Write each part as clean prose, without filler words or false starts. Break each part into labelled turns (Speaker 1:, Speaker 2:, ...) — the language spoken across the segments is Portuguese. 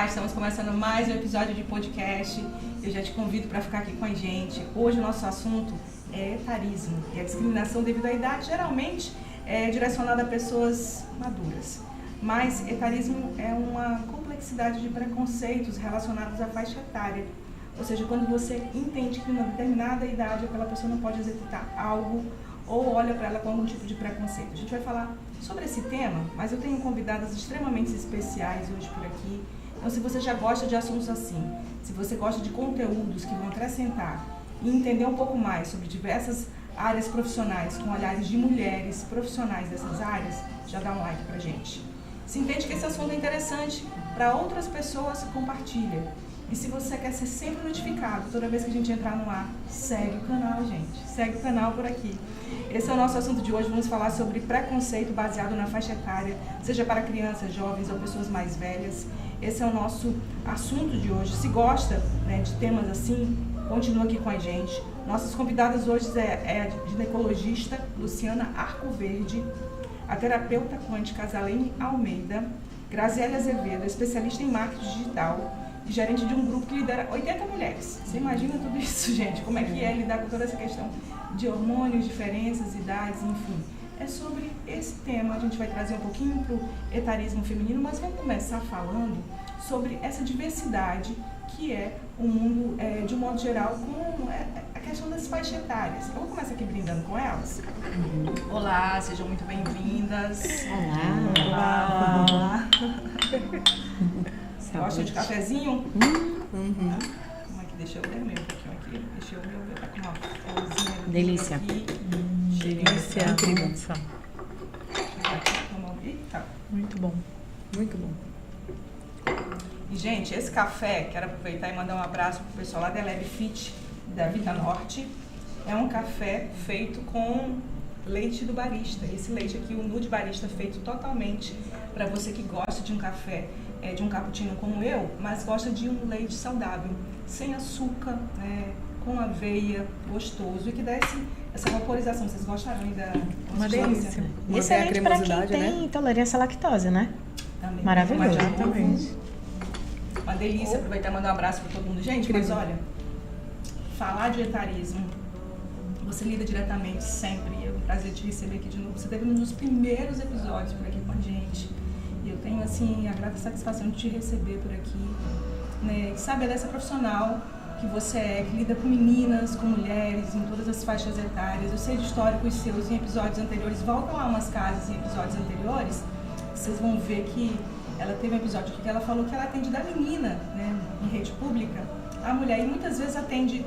Speaker 1: estamos começando mais um episódio de podcast. Eu já te convido para ficar aqui com a gente. Hoje o nosso assunto é etarismo, e a discriminação devido à idade geralmente é direcionada a pessoas maduras. Mas etarismo é uma complexidade de preconceitos relacionados à faixa etária. Ou seja, quando você entende que em uma determinada idade aquela pessoa não pode executar algo ou olha para ela com algum tipo de preconceito. A gente vai falar sobre esse tema, mas eu tenho convidadas extremamente especiais hoje por aqui. Então, se você já gosta de assuntos assim, se você gosta de conteúdos que vão acrescentar e entender um pouco mais sobre diversas áreas profissionais com olhares de mulheres profissionais dessas áreas, já dá um like pra gente. Se entende que esse assunto é interessante para outras pessoas, compartilha. E se você quer ser sempre notificado toda vez que a gente entrar no ar, segue o canal, gente. Segue o canal por aqui. Esse é o nosso assunto de hoje. Vamos falar sobre preconceito baseado na faixa etária, seja para crianças, jovens ou pessoas mais velhas. Esse é o nosso assunto de hoje. Se gosta, né, de temas assim, continua aqui com a gente. Nossas convidadas hoje é a ginecologista Luciana Arcoverde, a terapeuta quântica Azalene Almeida, Graziele Azevedo, especialista em marketing digital e gerente de um grupo que lidera 80 mulheres. Você imagina tudo isso, gente? Como é que é lidar com toda essa questão de hormônios, diferenças, idades, enfim. É sobre esse tema, a gente vai trazer um pouquinho para o etarismo feminino, mas vamos começar falando sobre essa diversidade que é o mundo, de um modo geral, com a questão das faixas etárias. Eu vou começar aqui brindando com elas. Olá, sejam muito bem-vindas. Olá. Gostam de cafezinho? Como é que deixa eu ler meu um pouquinho aqui? Deixa eu ver, tá com uma florzinha.
Speaker 2: Delícia.
Speaker 1: Aqui.
Speaker 2: Delícia. Incrível.
Speaker 1: Eita.
Speaker 2: Muito bom. Muito bom.
Speaker 1: E, gente, esse café, quero aproveitar e mandar um abraço pro pessoal lá da Lab Fit, da Vita Norte. É um café feito com leite do barista. Esse leite aqui, o Nude Barista, feito totalmente para você que gosta de um café, de um cappuccino como eu, mas gosta de um leite saudável, sem açúcar, com aveia, gostoso, e que dá essa vaporização. Vocês gostaram aí da
Speaker 2: Uma delícia.
Speaker 3: Excelente para quem tem intolerância à lactose, né?
Speaker 1: Também.
Speaker 3: Maravilhoso.
Speaker 2: Exatamente.
Speaker 1: Uma delícia. Aproveitar e mandar um abraço para todo mundo. Gente, mas olha, falar de etarismo, você lida diretamente sempre. É um prazer te receber aqui de novo. Você teve um dos primeiros episódios por aqui com a gente. E eu tenho, assim, a grata satisfação de te receber por aqui, né? E saber dessa profissional que você é, que lida com meninas, com mulheres, em todas as faixas etárias. Eu sei de históricos seus em episódios anteriores. Voltam lá umas casas em episódios anteriores, vocês vão ver que ela teve um episódio aqui que ela falou que ela atende da menina, né, em rede pública, a mulher, e muitas vezes atende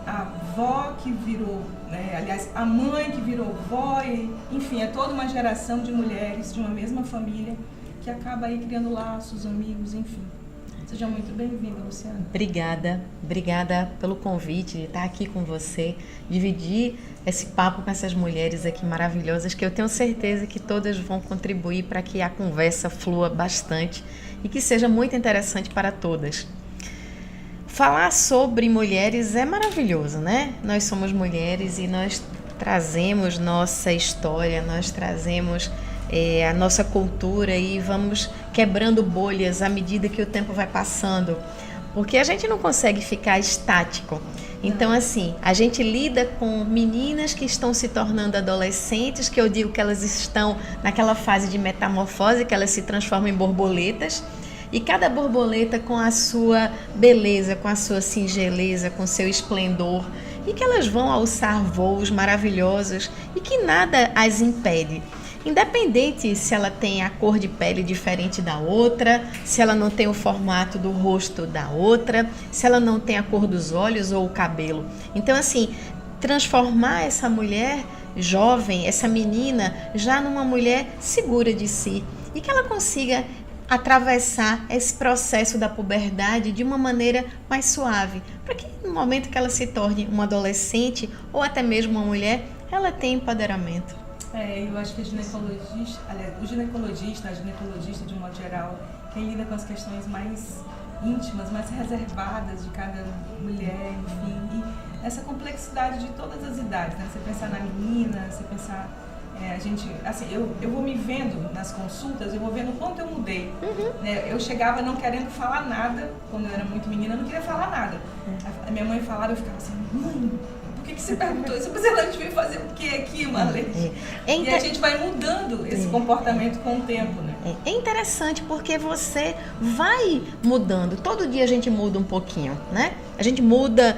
Speaker 1: a avó que virou, né, aliás, a mãe que virou vó, e, enfim, é toda uma geração de mulheres de uma mesma família que acaba aí criando laços, amigos, enfim. Seja muito bem-vinda, Luciana.
Speaker 3: Obrigada pelo convite de estar aqui com você, dividir esse papo com essas mulheres aqui maravilhosas, que eu tenho certeza que todas vão contribuir para que a conversa flua bastante e que seja muito interessante para todas. Falar sobre mulheres é maravilhoso, né? Nós somos mulheres e nós trazemos nossa história, nós trazemos a nossa cultura e vamos quebrando bolhas à medida que o tempo vai passando, porque a gente não consegue ficar estático. Então, assim, a gente lida com meninas que estão se tornando adolescentes, que eu digo que elas estão naquela fase de metamorfose, que elas se transformam em borboletas, e cada borboleta com a sua beleza, com a sua singeleza, com seu esplendor, e que elas vão alçar voos maravilhosos e que nada as impede. Independente se ela tem a cor de pele diferente da outra, se ela não tem o formato do rosto da outra, se ela não tem a cor dos olhos ou o cabelo. Então, assim, transformar essa mulher jovem, essa menina, já numa mulher segura de si e que ela consiga atravessar esse processo da puberdade de uma maneira mais suave, para que no momento que ela se torne uma adolescente ou até mesmo uma mulher, ela tenha empoderamento.
Speaker 1: Eu acho que o ginecologista, a ginecologista de um modo geral, quem lida com as questões mais íntimas, mais reservadas de cada mulher, enfim, e essa complexidade de todas as idades, né? Você pensar na menina, você pensar a gente, assim, eu vou me vendo nas consultas, eu vou vendo o quanto eu mudei. Né? Eu chegava não querendo falar nada, quando eu era muito menina, eu não queria falar nada. A minha mãe falava, eu ficava assim, mãe, por que você perguntou isso? Mas ela devia fazer o que aqui, Marlene? E a gente vai mudando esse comportamento com o tempo, né?
Speaker 3: É interessante porque você vai mudando. Todo dia a gente muda um pouquinho, né? A gente muda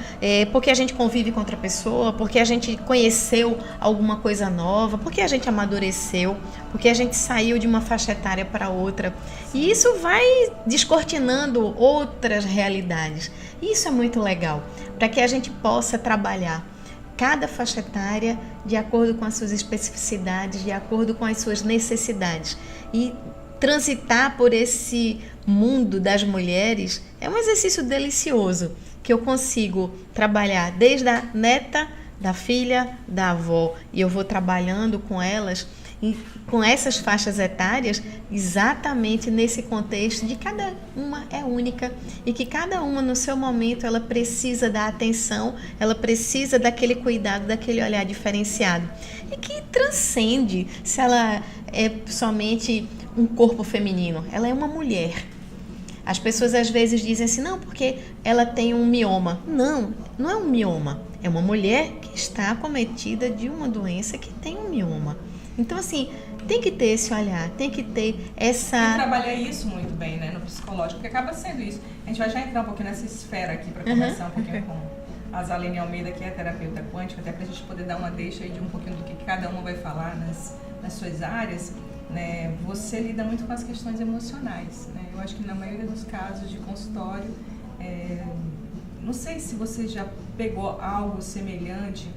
Speaker 3: porque a gente convive com outra pessoa, porque a gente conheceu alguma coisa nova, porque a gente amadureceu, porque a gente saiu de uma faixa etária para outra. E isso vai descortinando outras realidades. Isso é muito legal, para que a gente possa trabalhar cada faixa etária de acordo com as suas especificidades, de acordo com as suas necessidades. E transitar por esse mundo das mulheres é um exercício delicioso, que eu consigo trabalhar desde a neta, da filha, da avó, e eu vou trabalhando com elas, com essas faixas etárias, exatamente nesse contexto de cada uma é única e que cada uma no seu momento ela precisa da atenção, ela precisa daquele cuidado, daquele olhar diferenciado e que transcende se ela é somente um corpo feminino, ela é uma mulher. As pessoas às vezes dizem assim, não, porque ela tem um mioma. Não, não é um mioma, é uma mulher que está acometida de uma doença que tem um mioma. Então, assim, tem que ter esse olhar, tem que ter essa...
Speaker 1: E trabalhar isso muito bem, né, no psicológico, porque acaba sendo isso. A gente vai já entrar um pouquinho nessa esfera aqui para conversar um pouquinho com a Zalene Almeida, que é terapeuta quântica, até para a gente poder dar uma deixa aí de um pouquinho do que cada uma vai falar nas suas áreas, né? Você lida muito com as questões emocionais, né? Eu acho que na maioria dos casos de consultório, não sei se você já pegou algo semelhante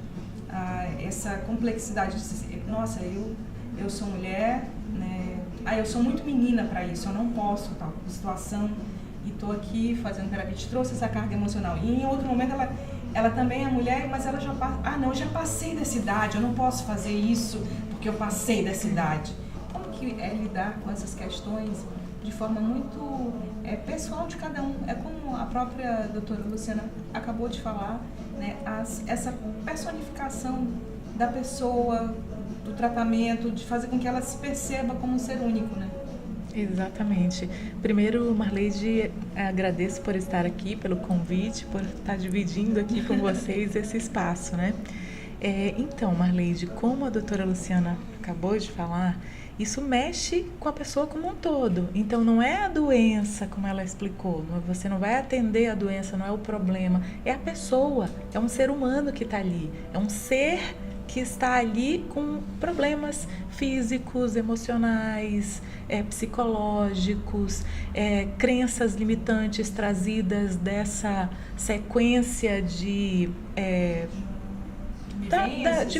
Speaker 1: a essa complexidade de dizer, nossa, eu sou mulher, né? Eu sou muito menina para isso, eu não posso, tal situação, e estou aqui fazendo terapia, te trouxe essa carga emocional. E em outro momento ela também é mulher, mas ela já eu já passei dessa idade, eu não posso fazer isso porque eu passei dessa idade. Como que é lidar com essas questões de forma muito pessoal de cada um? É como a própria doutora Luciana acabou de falar, né? Essa personificação da pessoa, do tratamento, de fazer com que ela se perceba como um ser único, né?
Speaker 2: Exatamente. Primeiro, Marleide, agradeço por estar aqui, pelo convite, por estar dividindo aqui com vocês esse espaço, né? Então, Marleide, como a doutora Luciana acabou de falar, isso mexe com a pessoa como um todo. Então, não é a doença, como ela explicou. Você não vai atender a doença, não é o problema. É a pessoa, é um ser humano que está ali. É um ser que está ali com problemas físicos, emocionais, psicológicos, crenças limitantes trazidas dessa sequência de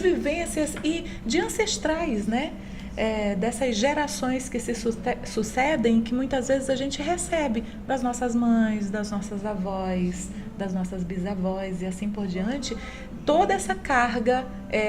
Speaker 2: vivências e de ancestrais, né? Dessas gerações que se sucedem, que muitas vezes a gente recebe das nossas mães, das nossas avós, das nossas bisavós e assim por diante, toda essa carga,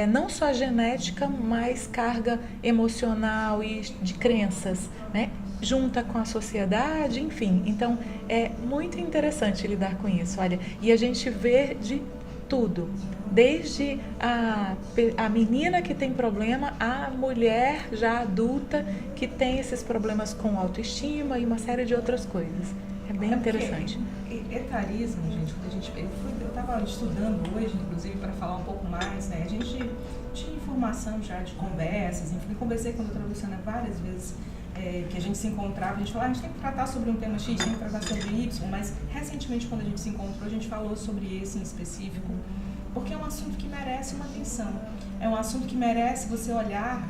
Speaker 2: não só genética, mas carga emocional e de crenças, né? Junta com a sociedade, enfim. Então, é muito interessante lidar com isso, olha, e a gente vê de tudo, desde a menina que tem problema, a mulher já adulta que tem esses problemas com autoestima e uma série de outras coisas. É bem interessante.
Speaker 1: Etarismo, gente, eu estava estudando hoje, inclusive, para falar um pouco mais, né? A gente tinha informação já de conversas, enfim, conversei com a doutora Luciana várias vezes, que a gente se encontrava, a gente falava, a gente tem que tratar sobre um tema X, tem que tratar sobre Y, mas recentemente quando a gente se encontrou, a gente falou sobre esse em específico, porque é um assunto que merece uma atenção, é um assunto que merece você olhar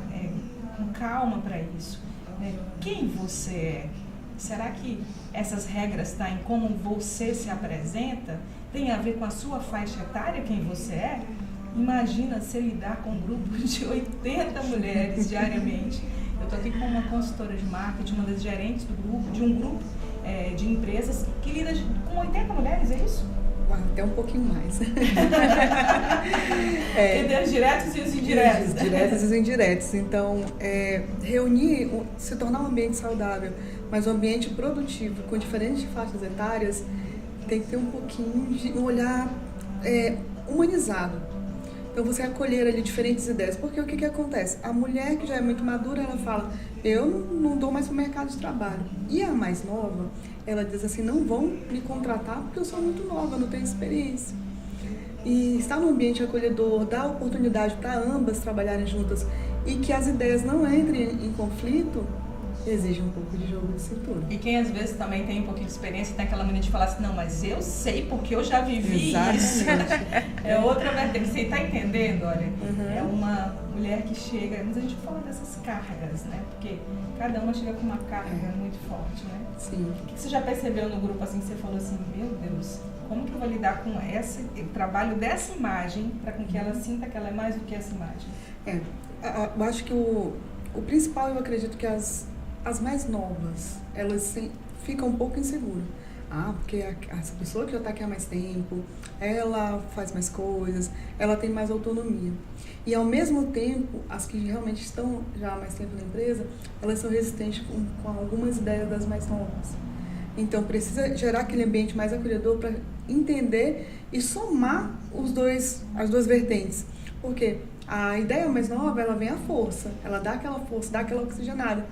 Speaker 1: com calma para isso. Quem você é? Será que essas regras em como você se apresenta tem a ver com a sua faixa etária, quem você é? Imagina se lidar com um grupo de 80 mulheres diariamente. Eu estou aqui com uma consultora de marketing, uma das gerentes do grupo, de um grupo de empresas que lida com 80 mulheres, é isso?
Speaker 4: Até um pouquinho mais.
Speaker 1: Entre os diretos e os indiretos.
Speaker 4: Os diretos e os indiretos. Então, reunir, se tornar um ambiente saudável, mas um ambiente produtivo, com diferentes faixas etárias, tem que ter um pouquinho de um olhar humanizado. Então você acolher ali diferentes ideias, porque o que acontece? A mulher que já é muito madura, ela fala, eu não dou mais para o mercado de trabalho. E a mais nova, ela diz assim, não vão me contratar porque eu sou muito nova, não tenho experiência. E estar no ambiente acolhedor, dar oportunidade para ambas trabalharem juntas e que as ideias não entrem em conflito, exige um pouco de jogo de cintura.
Speaker 1: E quem às vezes também tem um pouquinho de experiência, tem aquela mania de falar assim, não, mas eu sei porque eu já vivi isso. É outra vertente. Você está entendendo? Olha, é uma mulher que chega, mas a gente fala dessas cargas, né? Porque cada uma chega com uma carga muito forte, né?
Speaker 4: Sim.
Speaker 1: O que você já percebeu no grupo assim, que você falou assim, meu Deus, como que eu vou lidar com o trabalho dessa imagem para com que ela sinta que ela é mais do que essa imagem?
Speaker 4: Eu acho que o principal, eu acredito que as mais novas, elas ficam um pouco inseguras. Porque essa pessoa que já está aqui há mais tempo, ela faz mais coisas, ela tem mais autonomia. E ao mesmo tempo, as que realmente estão já há mais tempo na empresa, elas são resistentes com algumas ideias das mais novas. Então precisa gerar aquele ambiente mais acolhedor para entender e somar as duas vertentes. Porque a ideia mais nova, ela vem à força, ela dá aquela força, dá aquela oxigenada.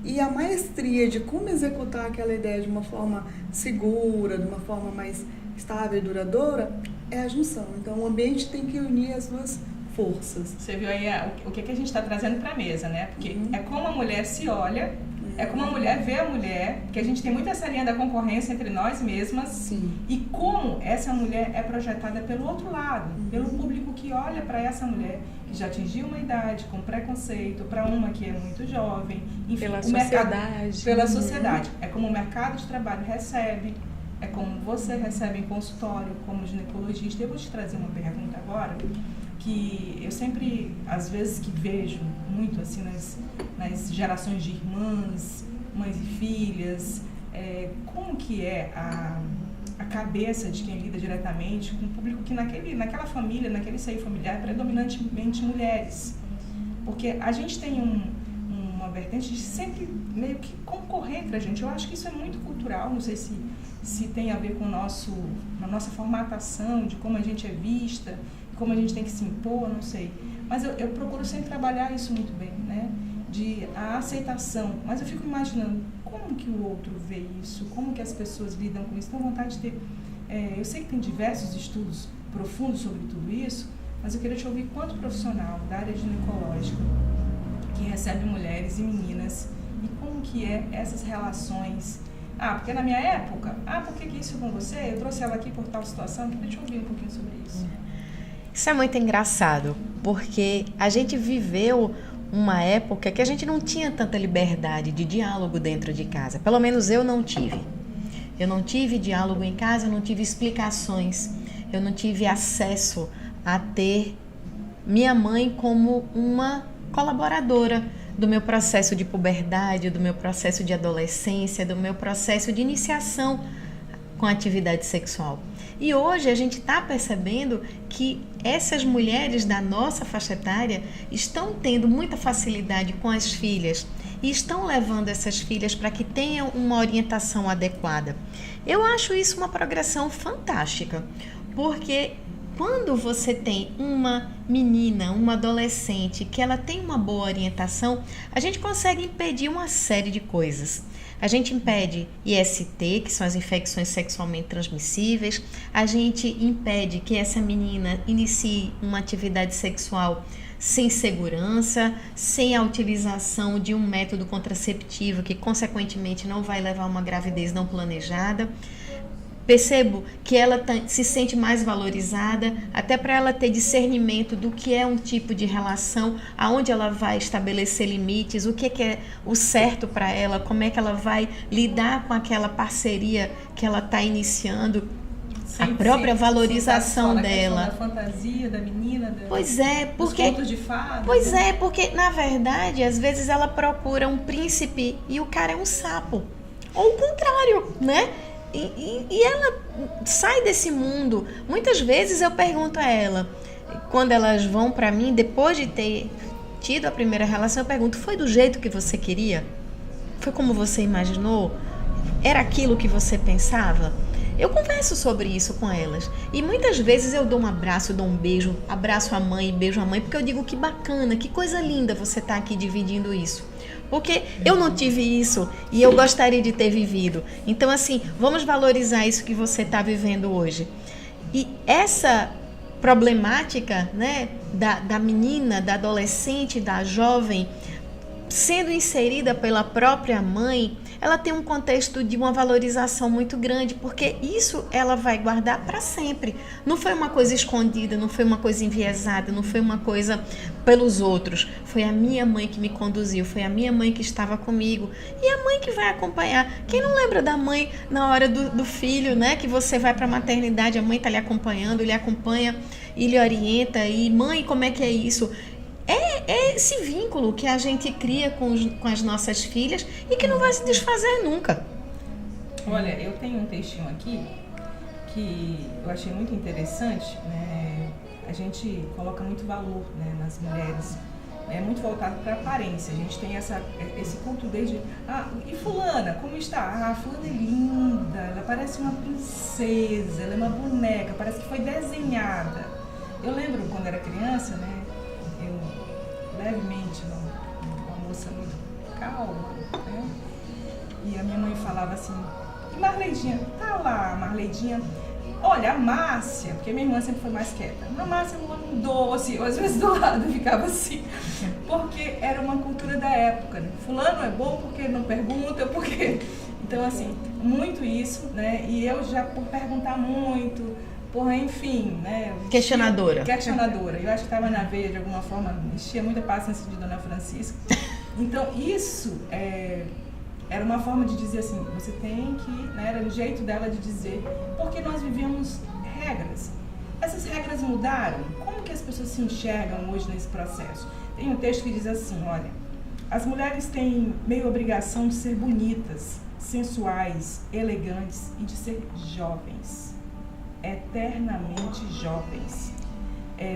Speaker 4: E a maestria de como executar aquela ideia de uma forma segura, de uma forma mais estável e duradoura, é a junção. Então, o ambiente tem que unir as duas forças.
Speaker 1: Você viu aí o que a gente está trazendo para a mesa, né? Porque é como a mulher se olha, é como a mulher vê a mulher, que a gente tem muito essa linha da concorrência entre nós mesmas.
Speaker 4: Sim.
Speaker 1: E como essa mulher é projetada pelo outro lado, pelo público que olha para essa mulher que já atingiu uma idade com preconceito, para uma que é muito jovem, enfim,
Speaker 2: pela sociedade.
Speaker 1: Pela sociedade. É como o mercado de trabalho recebe, é como você recebe em consultório, como ginecologista. Eu vou te trazer uma pergunta agora, que eu sempre, às vezes que vejo muito assim nas gerações de irmãs, mães e filhas, como que é a cabeça de quem lida diretamente com o público que naquela família, naquele seio familiar, é predominantemente mulheres. Porque a gente tem uma vertente de sempre meio que concorrer entre a gente. Eu acho que isso é muito cultural, não sei se tem a ver com a nossa formatação, de como a gente é vista, como a gente tem que se impor, não sei. Mas eu procuro sempre trabalhar isso muito bem, né? A aceitação. Mas eu fico imaginando como que o outro vê isso, como que as pessoas lidam com isso. Tenho vontade de ter... eu sei que tem diversos estudos profundos sobre tudo isso, mas eu queria te ouvir quanto profissional da área ginecológica que recebe mulheres e meninas e como que é essas relações. Porque na minha época, por que isso com você? Eu trouxe ela aqui por tal situação, eu queria te ouvir um pouquinho sobre isso.
Speaker 3: Isso é muito engraçado, porque a gente viveu uma época que a gente não tinha tanta liberdade de diálogo dentro de casa. Pelo menos eu não tive. Eu não tive diálogo em casa, eu não tive explicações, eu não tive acesso a ter minha mãe como uma colaboradora do meu processo de puberdade, do meu processo de adolescência, do meu processo de iniciação com a atividade sexual. E hoje a gente está percebendo que essas mulheres da nossa faixa etária estão tendo muita facilidade com as filhas e estão levando essas filhas para que tenham uma orientação adequada. Eu acho isso uma progressão fantástica, porque quando você tem uma menina, uma adolescente, que ela tem uma boa orientação, a gente consegue impedir uma série de coisas. A gente impede IST, que são as infecções sexualmente transmissíveis. A gente impede que essa menina inicie uma atividade sexual sem segurança, sem a utilização de um método contraceptivo que, consequentemente, não vai levar a uma gravidez não planejada. Percebo que ela se sente mais valorizada, até para ela ter discernimento do que é um tipo de relação, aonde ela vai estabelecer limites, o que é o certo para ela, como é que ela vai lidar com aquela parceria que ela está iniciando, a própria valorização dela.
Speaker 1: Da fantasia da menina,
Speaker 3: pois é, porque
Speaker 1: dos contos de fada.
Speaker 3: Pois é, porque na verdade, às vezes ela procura um príncipe e o cara é um sapo, ou o contrário, né? E ela sai desse mundo. Muitas vezes eu pergunto a ela, quando elas vão para mim, depois de ter tido a primeira relação, eu pergunto, foi do jeito que você queria? Foi como você imaginou? Era aquilo que você pensava? Eu converso sobre isso com elas. E muitas vezes eu dou um abraço, dou um beijo, abraço a mãe, beijo a mãe, porque eu digo que bacana, que coisa linda você estar aqui dividindo isso. Porque eu não tive isso e eu gostaria de ter vivido. Então, assim, vamos valorizar isso que você está vivendo hoje. E essa problemática, né, da menina, da adolescente, da jovem, sendo inserida pela própria mãe, ela tem um contexto de uma valorização muito grande, porque isso ela vai guardar para sempre. Não foi uma coisa escondida, não foi uma coisa enviesada, não foi uma coisa pelos outros. Foi a minha mãe que me conduziu, foi a minha mãe que estava comigo. E a mãe que vai acompanhar. Quem não lembra da mãe na hora do filho, né? Que você vai para a maternidade, a mãe está lhe acompanhando, lhe acompanha e lhe orienta. E mãe, como é que é isso? É esse vínculo que a gente cria com as nossas filhas e que não vai se desfazer nunca.
Speaker 1: Olha, eu tenho um textinho aqui que eu achei muito interessante, né? A gente coloca muito valor, né, nas mulheres, é muito voltado para a aparência. A gente tem esse culto desde... e fulana, como está? Fulana é linda, ela parece uma princesa, ela é uma boneca, parece que foi desenhada. Eu lembro quando era criança, né? Levemente, uma moça muito calma, né? E a minha mãe falava assim, e Marleidinha, tá lá, Marleidinha, olha, a Márcia, porque minha irmã sempre foi mais quieta, a Márcia é um doce, eu às vezes do lado ficava assim, porque era uma cultura da época, né? Fulano é bom porque não pergunta, porque... Então, assim, muito isso, né? E eu já, por perguntar muito... enfim, né?
Speaker 3: Questionadora.
Speaker 1: Eu acho que estava na veia de alguma forma, enchia muita paciência de Dona Francisca. Então, isso era uma forma de dizer assim, você tem que, né, era o jeito dela de dizer, porque nós vivíamos regras. Essas regras mudaram? Como que as pessoas se enxergam hoje nesse processo? Tem um texto que diz assim, olha, as mulheres têm meio obrigação de ser bonitas, sensuais, elegantes e de ser jovens. Eternamente jovens.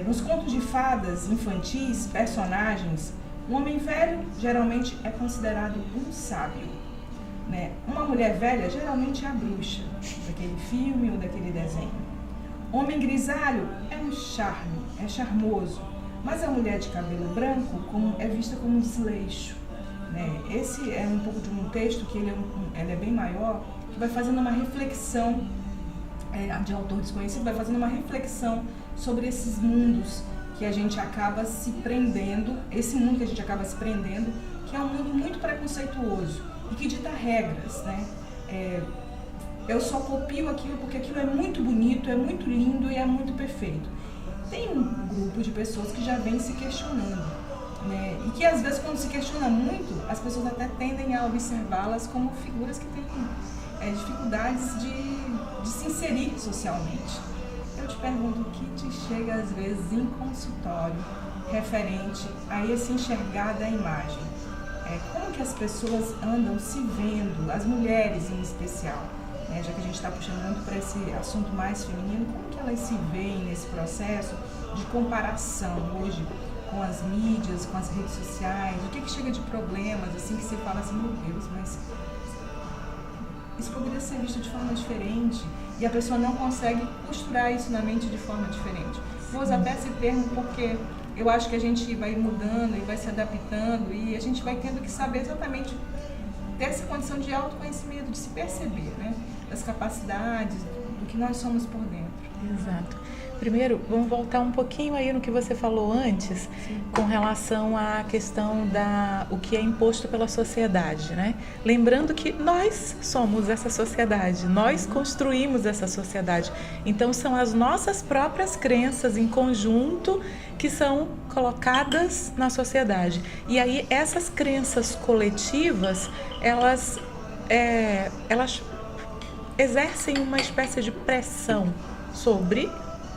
Speaker 1: Nos contos de fadas infantis, personagens, um homem velho geralmente é considerado um sábio, né? Uma mulher velha geralmente é a bruxa daquele filme ou daquele desenho. Homem grisalho é um charme, é charmoso, mas a mulher de cabelo branco é vista como um desleixo, né? Esse é um pouco de um texto que ele é bem maior, que vai fazendo uma reflexão de autor desconhecido, vai fazendo uma reflexão sobre esses mundos que a gente acaba se prendendo, esse mundo que a gente acaba se prendendo, que é um mundo muito preconceituoso e que dita regras, né? Eu só copio aquilo porque aquilo é muito bonito, é muito lindo e é muito perfeito. Tem um grupo de pessoas que já vem se questionando, né? E que às vezes quando se questiona muito, as pessoas até tendem a observá-las como figuras que têm dificuldades de se inserir socialmente. Eu te pergunto, o que te chega às vezes em consultório referente a esse enxergar da imagem? Como que as pessoas andam se vendo, as mulheres em especial, né? Já que a gente está puxando muito para esse assunto mais feminino, como que elas se veem nesse processo de comparação hoje com as mídias, com as redes sociais? O que chega de problemas, assim, que você fala assim, meu Deus, mas isso poderia ser visto de forma diferente e a pessoa não consegue costurar isso na mente de forma diferente. Vou usar até esse termo porque eu acho que a gente vai mudando e vai se adaptando e a gente vai tendo que saber exatamente ter essa condição de autoconhecimento, de se perceber, né? Das capacidades, do que nós somos por dentro.
Speaker 2: Exato. Primeiro, vamos voltar um pouquinho aí no que você falou antes, com relação à questão o que é imposto pela sociedade, né? Lembrando que nós somos essa sociedade, nós construímos essa sociedade. Então, são as nossas próprias crenças em conjunto que são colocadas na sociedade. E aí, essas crenças coletivas, elas exercem uma espécie de pressão sobre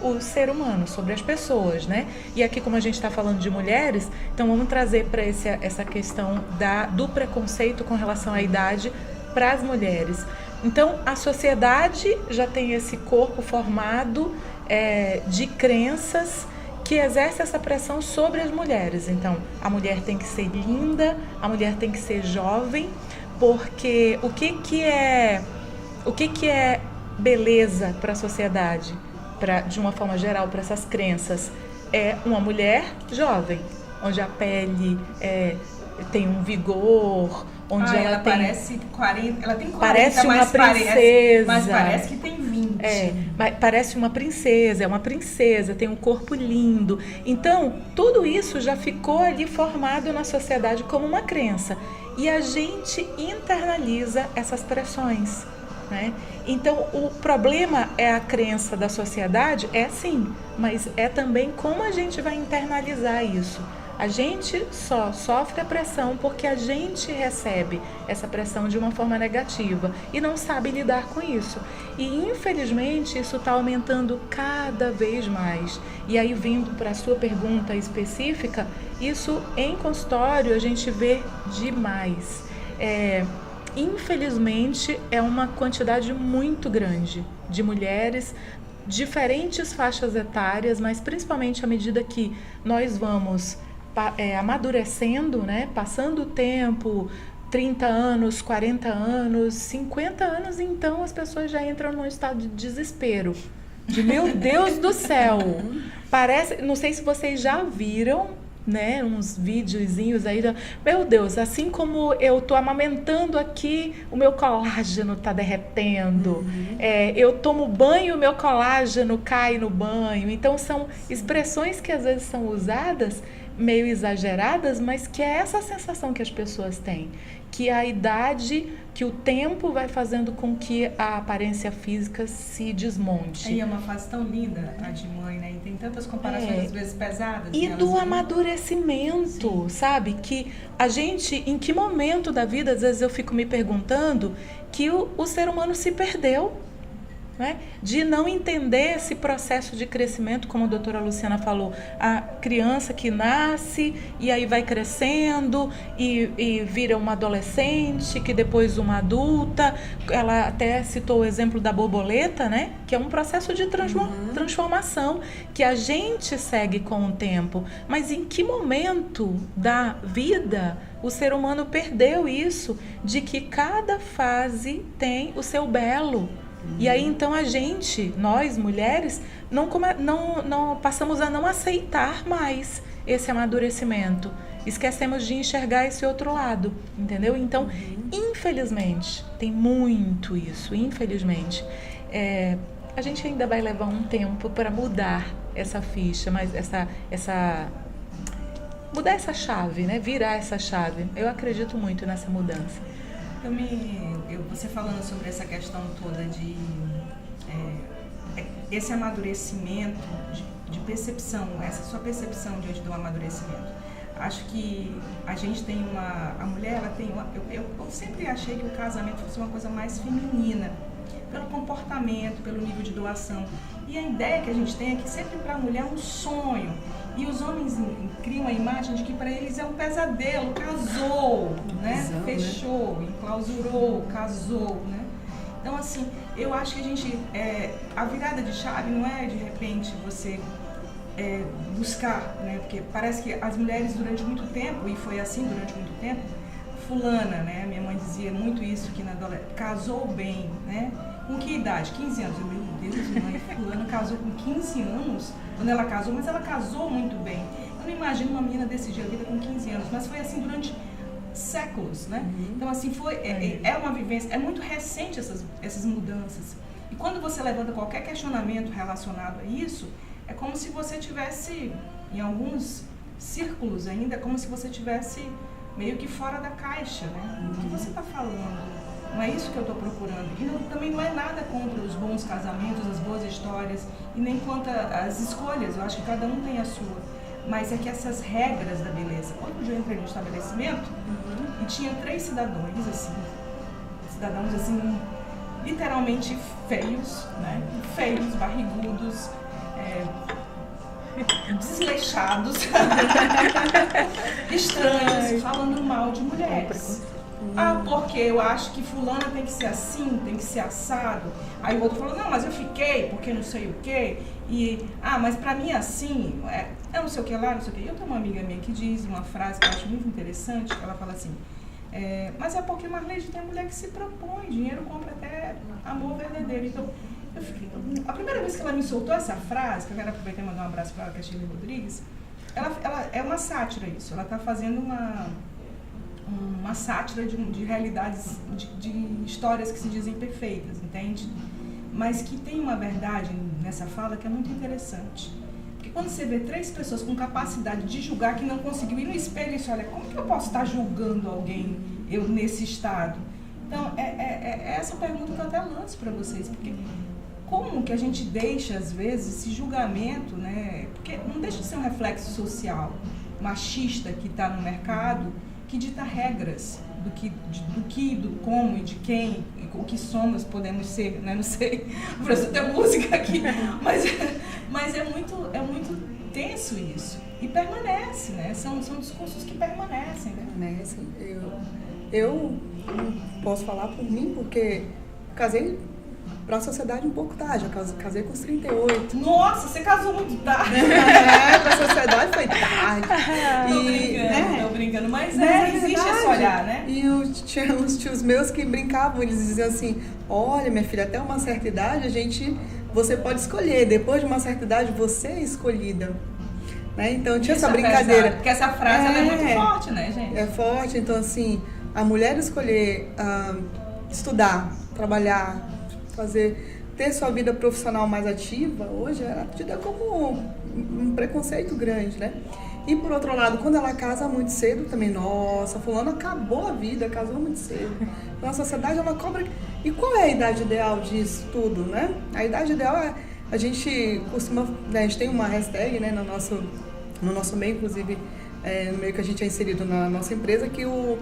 Speaker 2: o ser humano, sobre as pessoas, né? E aqui, como a gente está falando de mulheres, então vamos trazer para essa questão do preconceito com relação à idade para as mulheres. Então, a sociedade já tem esse corpo formado de crenças que exerce essa pressão sobre as mulheres. Então, a mulher tem que ser linda, a mulher tem que ser jovem, porque o que é beleza para a sociedade, de uma forma geral, para essas crenças, é uma mulher jovem, onde a pele tem um vigor, onde ela tem...
Speaker 1: parece 40, ela tem 40,
Speaker 2: parece uma
Speaker 1: mas
Speaker 2: princesa.
Speaker 1: Mas parece que tem 20.
Speaker 2: Parece uma princesa, é uma princesa, tem um corpo lindo. Então, tudo isso já ficou ali formado na sociedade como uma crença. E a gente internaliza essas pressões, né? Então, o problema é a crença da sociedade? É sim, mas é também como a gente vai internalizar isso. A gente só sofre a pressão porque a gente recebe essa pressão de uma forma negativa e não sabe lidar com isso. E, infelizmente, isso está aumentando cada vez mais. E aí, vindo para a sua pergunta específica, isso em consultório a gente vê demais. Infelizmente, é uma quantidade muito grande de mulheres, diferentes faixas etárias, mas principalmente à medida que nós vamos amadurecendo, né? Passando o tempo, 30 anos, 40 anos, 50 anos, então as pessoas já entram num estado de desespero. De meu Deus do céu! Parece, não sei se vocês já viram, né, uns videozinhos aí, meu Deus, assim como eu tô amamentando aqui, o meu colágeno tá derretendo, eu tomo banho, o meu colágeno cai no banho. Então são expressões que às vezes são usadas meio exageradas, mas que é essa sensação que as pessoas têm, que a idade, que o tempo vai fazendo com que a aparência física se desmonte.
Speaker 1: E é uma fase tão linda a de mãe, né? E tem tantas comparações às vezes pesadas.
Speaker 2: E do amadurecimento, sabe? Que a gente, em que momento da vida, às vezes eu fico me perguntando que o ser humano se perdeu, né? De não entender esse processo de crescimento, como a doutora Luciana falou, a criança que nasce e aí vai crescendo e vira uma adolescente, que depois uma adulta. Ela até citou o exemplo da borboleta, né? Que é um processo de transformação que a gente segue com o tempo. Mas em que momento da vida o ser humano perdeu isso, de que cada fase tem o seu belo? E aí então a gente, nós mulheres, não passamos a não aceitar mais esse amadurecimento. Esquecemos de enxergar esse outro lado, entendeu? Então, infelizmente, tem muito isso, infelizmente. A gente ainda vai levar um tempo para mudar essa ficha, mas mudar essa chave, né? Virar essa chave. Eu acredito muito nessa mudança.
Speaker 1: Você falando sobre essa questão toda de esse amadurecimento de percepção, essa sua percepção diante do amadurecimento. Acho que a gente tem a mulher, ela tem eu sempre achei que o casamento fosse uma coisa mais feminina, pelo comportamento, pelo nível de doação. E a ideia que a gente tem é que sempre para a mulher é um sonho. E os homens criam a imagem de que para eles é um pesadelo, casou, né? Fechou, enclausurou, casou, né? Então, assim, eu acho que a gente, a virada de chave não é de repente você buscar, né? Porque parece que as mulheres durante muito tempo, e foi assim durante muito tempo, fulana, né? Minha mãe dizia muito isso, que na adolescência, casou bem, né? Com que idade? 15 anos. Meu Deus, mãe, fulana casou com 15 anos, quando ela casou, mas ela casou muito bem. Eu não imagino uma menina decidir a vida com 15 anos, mas foi assim durante séculos, né? Então, assim, é uma vivência, é muito recente essas mudanças. E quando você levanta qualquer questionamento relacionado a isso, é como se você tivesse, em alguns círculos ainda, como se você tivesse meio que fora da caixa, né? O que você está falando? Não é isso que eu estou procurando. E também não é nada contra os bons casamentos, as boas histórias, e nem contra as escolhas. Eu acho que cada um tem a sua. Mas é que essas regras da beleza... Outro dia eu entrei no estabelecimento e tinha 3 cidadãos, assim, literalmente feios, né? Feios, barrigudos, desleixados, estranhos, falando mal de mulheres. Porque eu acho que fulana tem que ser assim, tem que ser assado. Aí o outro falou, não, mas eu fiquei, porque não sei o quê. E, mas pra mim assim, eu não sei o que lá, não sei o que. Eu tenho uma amiga minha que diz uma frase que eu acho muito interessante, que ela fala assim, mas é porque, Marlene, tem mulher que se propõe, dinheiro compra até amor verdadeiro. Então, a primeira vez que ela me soltou essa frase, que eu quero aproveitar e mandar um abraço para ela, que é a Shirley Rodrigues, ela é uma sátira isso, ela está fazendo uma sátira de realidades, de histórias que se dizem perfeitas, entende? Mas que tem uma verdade nessa fala que é muito interessante. Porque quando você vê 3 pessoas com capacidade de julgar que não conseguiu ir no espelho e disse, olha, como que eu posso estar julgando alguém, eu nesse estado? Então, é essa pergunta que eu até lanço para vocês, porque como que a gente deixa, às vezes, esse julgamento, né? Porque não deixa de ser um reflexo social, machista que está no mercado, que dita regras do como e de quem, o que somos, podemos ser, né? Não sei, por isso tem música aqui, mas é muito tenso isso. E permanece, né? São discursos que permanecem, né?
Speaker 4: Permanecem. Eu posso falar por mim, porque casei para a sociedade um pouco tarde. Eu casei com os 38.
Speaker 1: Nossa, você casou muito tarde.
Speaker 4: Para a sociedade foi tarde.
Speaker 1: Tô brincando, mas existe esse olhar, né?
Speaker 4: E tinha uns tios meus que brincavam, eles diziam assim, olha, minha filha, até uma certa idade você pode escolher, depois de uma certa idade você é escolhida. Né? Então tinha essa brincadeira.
Speaker 1: Porque essa frase ela é muito forte, né, gente?
Speaker 4: É forte, então assim, a mulher escolher estudar, trabalhar, ter sua vida profissional mais ativa, hoje é tida como um preconceito grande, né? E por outro lado, quando ela casa muito cedo também, nossa, fulano acabou a vida, casou muito cedo. Então a sociedade, ela cobra... E qual é a idade ideal disso tudo, né? A idade ideal é... A gente costuma... Né, a gente tem uma hashtag, né, no nosso meio, inclusive, no meio que a gente é inserido na nossa empresa, que o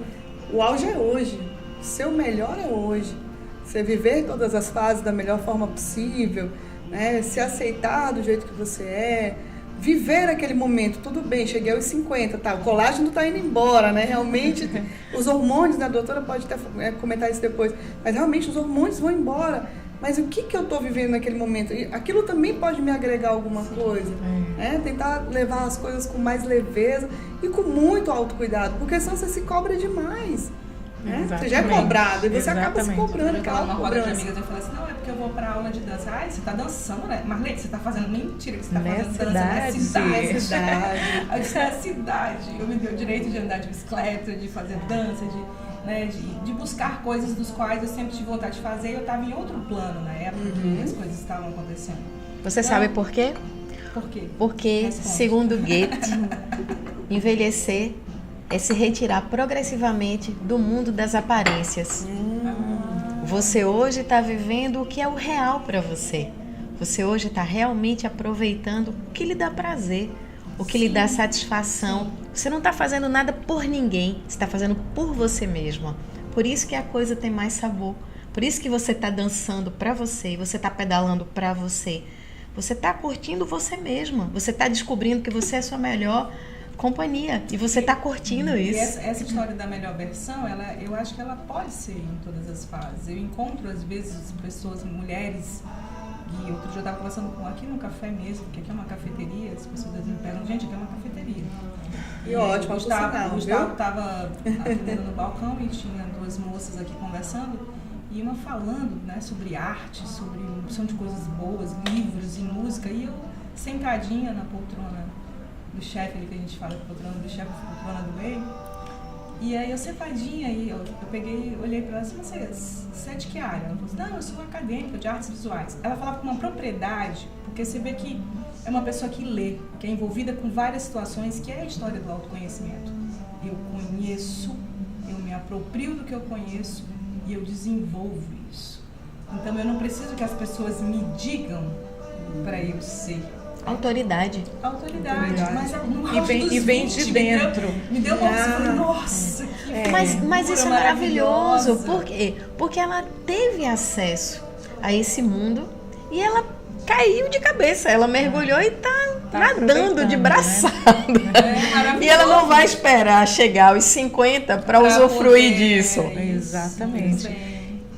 Speaker 4: auge é hoje. O seu melhor é hoje. Você viver todas as fases da melhor forma possível, né? Se aceitar do jeito que você é, viver aquele momento, tudo bem, cheguei aos 50, tá? O colágeno está indo embora, né? Realmente, os hormônios, né? A doutora pode até comentar isso depois, mas realmente os hormônios vão embora. Mas o que eu estou vivendo naquele momento? E aquilo também pode me agregar alguma coisa. Né? Tentar levar as coisas com mais leveza e com muito autocuidado, porque senão você se cobra demais. Né? Você já é cobrado e você acaba se cobrando.
Speaker 1: Eu tava numa roda de amigas, eu falei assim, não, é porque eu vou pra aula de dança. Ai, você tá dançando, né? Marlene, você tá fazendo mentira que você tá fazendo dança na cidade. Eu disse, é a cidade. Eu me dei o direito de andar de bicicleta, de fazer dança, de buscar coisas dos quais eu sempre tive vontade de fazer e eu tava em outro plano na época que as coisas estavam acontecendo.
Speaker 3: Você sabe por quê?
Speaker 1: Por quê?
Speaker 3: Porque, segundo Goethe, envelhecer é se retirar progressivamente do mundo das aparências. Você hoje está vivendo o que é o real para você. Você hoje está realmente aproveitando o que lhe dá prazer, o que lhe dá satisfação. Você não está fazendo nada por ninguém, você está fazendo por você mesmo. Por isso que a coisa tem mais sabor. Por isso que você está dançando para você, você está pedalando para você. Você está curtindo você mesma. Você está descobrindo que você é a sua melhor companhia e você está curtindo isso.
Speaker 1: E essa história da melhor versão, eu acho que ela pode ser em todas as fases. Eu encontro às vezes pessoas, mulheres, e outro dia eu estava conversando aqui no café mesmo, que aqui é uma cafeteria, as pessoas me perguntam, gente, aqui é uma cafeteria.
Speaker 4: E ótimo,
Speaker 1: o Gustavo estava atendendo no balcão e tinha 2 moças aqui conversando e uma falando, né, sobre arte, sobre uma opção de coisas boas, livros e música, e eu sentadinha na poltrona do chefe, ali que a gente fala, poltrona do chefe, poltrona do meio. E aí eu sentadinha, aí eu peguei, olhei para ela e disse, você é de que área? Ela falou assim, não, eu sou acadêmica de artes visuais. Ela falava com uma propriedade, porque você vê que é uma pessoa que lê, que é envolvida com várias situações, que é a história do autoconhecimento. Eu conheço, eu me aproprio do que eu conheço e eu desenvolvo isso. Então eu não preciso que as pessoas me digam para eu ser.
Speaker 3: Autoridade,
Speaker 1: mas no
Speaker 2: e vem de dentro.
Speaker 1: Me deu uma opção, nossa, que
Speaker 3: Mas isso é maravilhoso. Por quê? Porque ela teve acesso a esse mundo e ela caiu de cabeça. Ela mergulhou e tá nadando de braçada. Né? E ela não vai esperar chegar aos 50 para usufruir disso.
Speaker 2: Exatamente.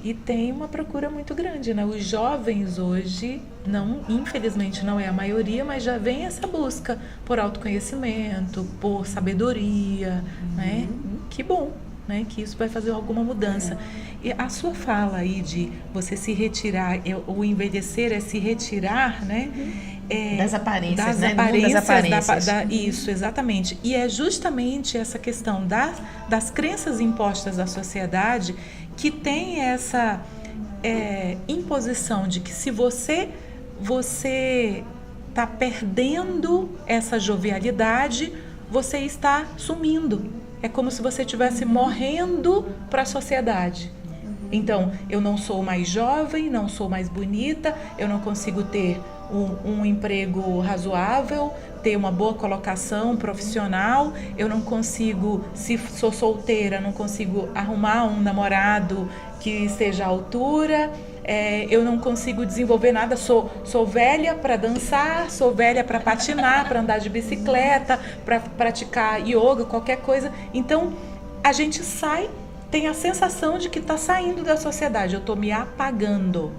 Speaker 2: E tem uma procura muito grande, né? Os jovens hoje, infelizmente não é a maioria, mas já vem essa busca por autoconhecimento, por sabedoria, né? Que bom. né, que isso vai fazer alguma mudança. E a sua fala aí de você se retirar, o envelhecer é se retirar, né?
Speaker 3: Das aparências,
Speaker 2: das
Speaker 3: né?
Speaker 2: aparências, isso, exatamente. E é justamente essa questão das crenças impostas da sociedade que tem essa imposição de que se você está perdendo essa jovialidade, você está sumindo. É como se você estivesse morrendo para a sociedade. Então, eu não sou mais jovem, não sou mais bonita, eu não consigo ter um emprego razoável, ter uma boa colocação profissional, eu não consigo, se sou solteira, não consigo arrumar um namorado que esteja à altura, eu não consigo desenvolver nada, sou velha para dançar, sou velha para patinar, para andar de bicicleta, para praticar yoga, qualquer coisa. Então, a gente tem a sensação de que está saindo da sociedade, eu estou me apagando,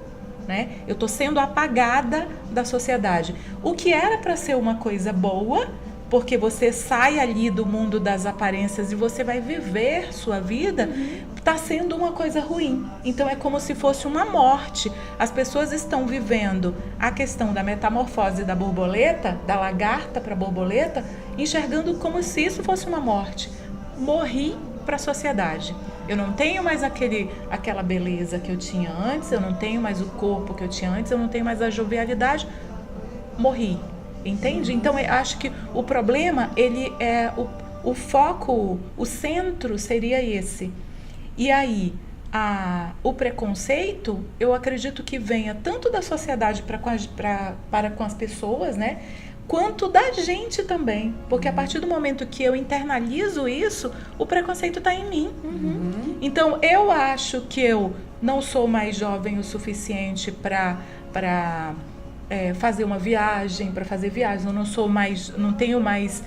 Speaker 2: né? Eu estou sendo apagada da sociedade. O que era para ser uma coisa boa, porque você sai ali do mundo das aparências e você vai viver sua vida, está sendo uma coisa ruim. Então é como se fosse uma morte. As pessoas estão vivendo a questão da metamorfose da borboleta, da lagarta para a borboleta, enxergando como se isso fosse uma morte. Morri para a sociedade. Eu não tenho mais aquela beleza que eu tinha antes, eu não tenho mais o corpo que eu tinha antes, eu não tenho mais a jovialidade. Morri. Entende? Então, eu acho que o problema, ele é o foco, o centro seria esse. E aí, o preconceito, eu acredito que venha tanto da sociedade para com as pessoas, né? Quanto da gente também. Porque a partir do momento que eu internalizo isso, o preconceito está em mim. Então, eu acho que eu não sou mais jovem o suficiente para fazer uma viagem, para fazer viagem. Eu não tenho mais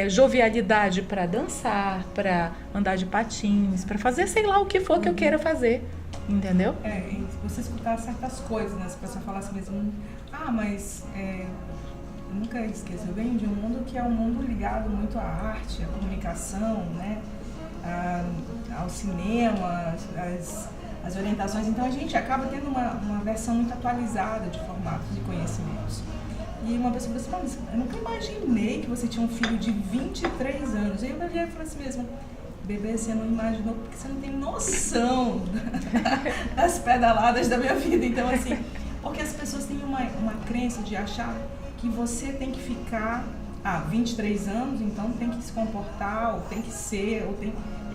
Speaker 2: jovialidade para dançar, para andar de patins, para fazer sei lá o que for que eu queira fazer. Entendeu?
Speaker 1: E você escutar certas coisas, né? Se a pessoa falar assim mesmo, mas eu nunca esqueço, eu venho de um mundo que é um mundo ligado muito à arte, à comunicação, né? Ao cinema, as orientações. Então a gente acaba tendo uma versão muito atualizada de formatos e conhecimentos. E uma pessoa falou assim, eu nunca imaginei que você tinha um filho de 23 anos. E eu olhei e falei assim mesmo, bebê, você não imaginou porque você não tem noção das pedaladas da minha vida. Então assim, porque as pessoas têm uma crença de achar que você tem que ficar 23 anos, então tem que se comportar, ou tem que ser,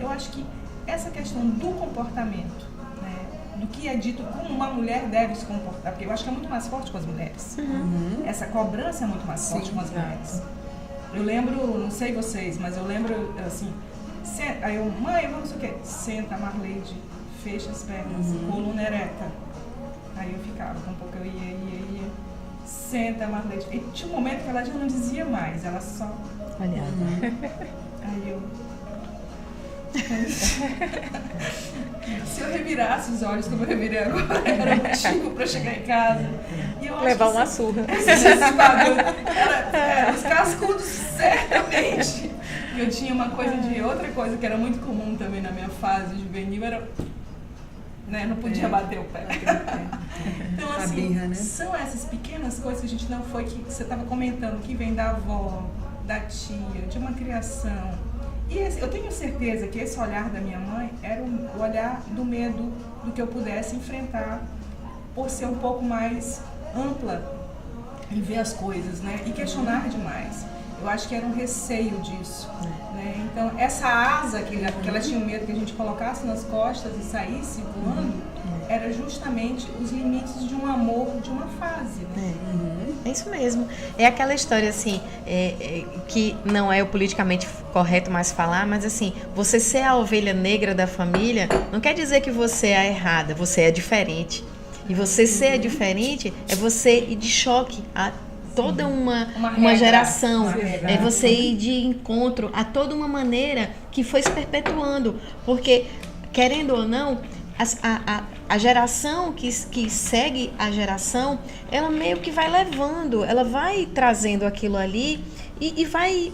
Speaker 1: Eu acho que essa questão do comportamento, do que é dito como uma mulher deve se comportar, porque eu acho que é muito mais forte com as mulheres. Essa cobrança é muito mais forte com as mulheres. Eu lembro, não sei vocês, mas eu lembro assim, aí mãe, vamos o quê? Senta, Marleide, fecha as pernas, coluna ereta. Aí eu ficava, um pouco eu ia. Senta, Marleide. E tinha um momento que ela já não dizia mais, ela só olhava. Aí eu... Se eu revirasse os olhos como eu revirei agora, era motivo para chegar em casa. E eu
Speaker 2: levar uma surra.
Speaker 1: Os cascudos, certamente. E eu tinha outra coisa que era muito comum também na minha fase juvenil, era... não podia bater o pé. Então, assim, birra, né? São essas pequenas coisas que a gente não foi, que você estava comentando, que vem da avó, da tia, de uma criação. E eu tenho certeza que esse olhar da minha mãe era o olhar do medo do que eu pudesse enfrentar, por ser um pouco mais ampla em ver as coisas, né? E questionar demais. Eu acho que era um receio disso, né? Então, essa asa que ela tinha medo que a gente colocasse nas costas e saísse voando, era justamente os limites de um amor, de uma fase, né?
Speaker 3: É isso mesmo. É aquela história, assim, que não é o politicamente correto mais falar, mas assim, você ser a ovelha negra da família não quer dizer que você é a errada, você é diferente. E você ser diferente é você ir de choque a toda uma geração. É você ir de encontro a toda uma maneira que foi se perpetuando. Porque, querendo ou não, a geração que segue a geração, ela meio que vai levando, ela vai trazendo aquilo ali e vai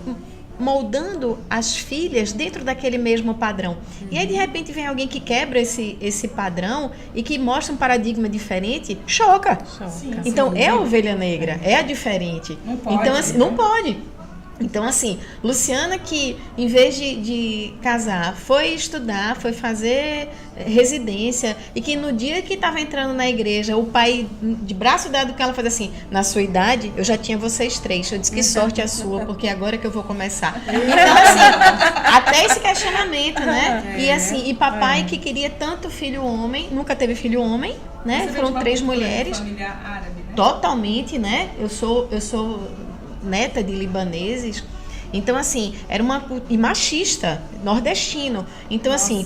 Speaker 3: moldando as filhas dentro daquele mesmo padrão. E aí, de repente, vem alguém que quebra esse padrão e que mostra um paradigma diferente, choca.
Speaker 1: Sim,
Speaker 3: Então,
Speaker 1: sim.
Speaker 3: é a ovelha negra, é a diferente.
Speaker 1: Não pode,
Speaker 3: Então, assim,
Speaker 1: né?
Speaker 3: não pode. Então, assim, Luciana que, em vez de casar, foi estudar, foi fazer residência, e que no dia que estava entrando na igreja, o pai, de braço dado com ela, fazia assim: na sua idade, eu já tinha vocês 3. Eu disse: que sorte a sua, porque agora que eu vou começar. Então, assim, até esse questionamento, né? E assim, e papai que queria tanto filho homem, nunca teve filho homem, né?
Speaker 1: Você veio de
Speaker 3: Foram
Speaker 1: uma
Speaker 3: 3
Speaker 1: cultura
Speaker 3: mulheres.
Speaker 1: familiar árabe, né?
Speaker 3: Totalmente, né? Eu sou neta de libaneses. Então, assim, era e machista, nordestino. Então, assim,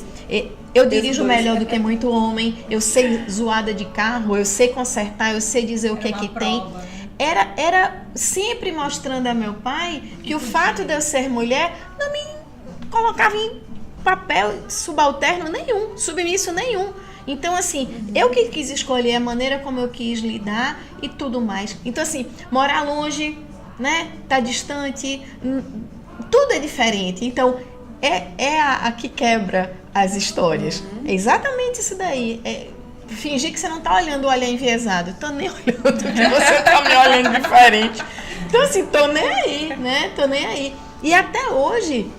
Speaker 3: eu dirijo melhor do que muito homem, eu sei zoada de carro, eu sei consertar, eu sei dizer o que é que tem.
Speaker 1: Prova, né?
Speaker 3: Era sempre mostrando a meu pai que o fato de eu ser mulher não me colocava em papel subalterno nenhum, submisso nenhum. Então, assim, eu que quis escolher a maneira como eu quis lidar e tudo mais. Então, assim, morar longe, né? Tá distante, tudo é diferente. Então, é a que quebra as histórias. É exatamente isso daí. Fingir que você não tá olhando o olhar enviesado. Tô nem olhando que você tá me olhando diferente. Então, assim, tô nem aí, né? Tô nem aí. E até hoje,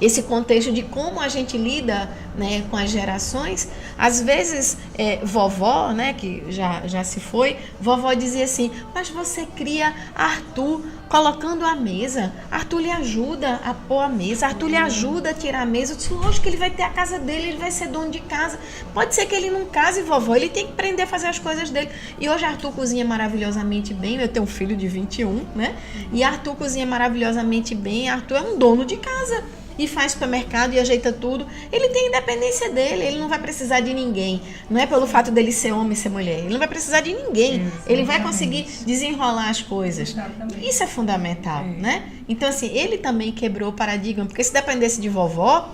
Speaker 3: esse contexto de como a gente lida, né, com as gerações, às vezes vovó, né, que já se foi, vovó dizia assim: mas você cria Arthur colocando a mesa, Arthur lhe ajuda a pôr a mesa, Arthur lhe ajuda a tirar a mesa. Eu disse: lógico que ele vai ter a casa dele, ele vai ser dono de casa, pode ser que ele não case, vovó, ele tem que aprender a fazer as coisas dele. E hoje Arthur cozinha maravilhosamente bem. Eu tenho um filho de 21, né, e Arthur cozinha maravilhosamente bem. Arthur é um dono de casa e faz supermercado e ajeita tudo. Ele tem independência dele, ele não vai precisar de ninguém. Não é pelo fato dele ser homem e ser mulher. Ele não vai precisar de ninguém. Ele vai conseguir desenrolar as coisas.
Speaker 1: Exatamente.
Speaker 3: Isso é fundamental, né? Então, assim, ele também quebrou o paradigma, porque se dependesse de vovó,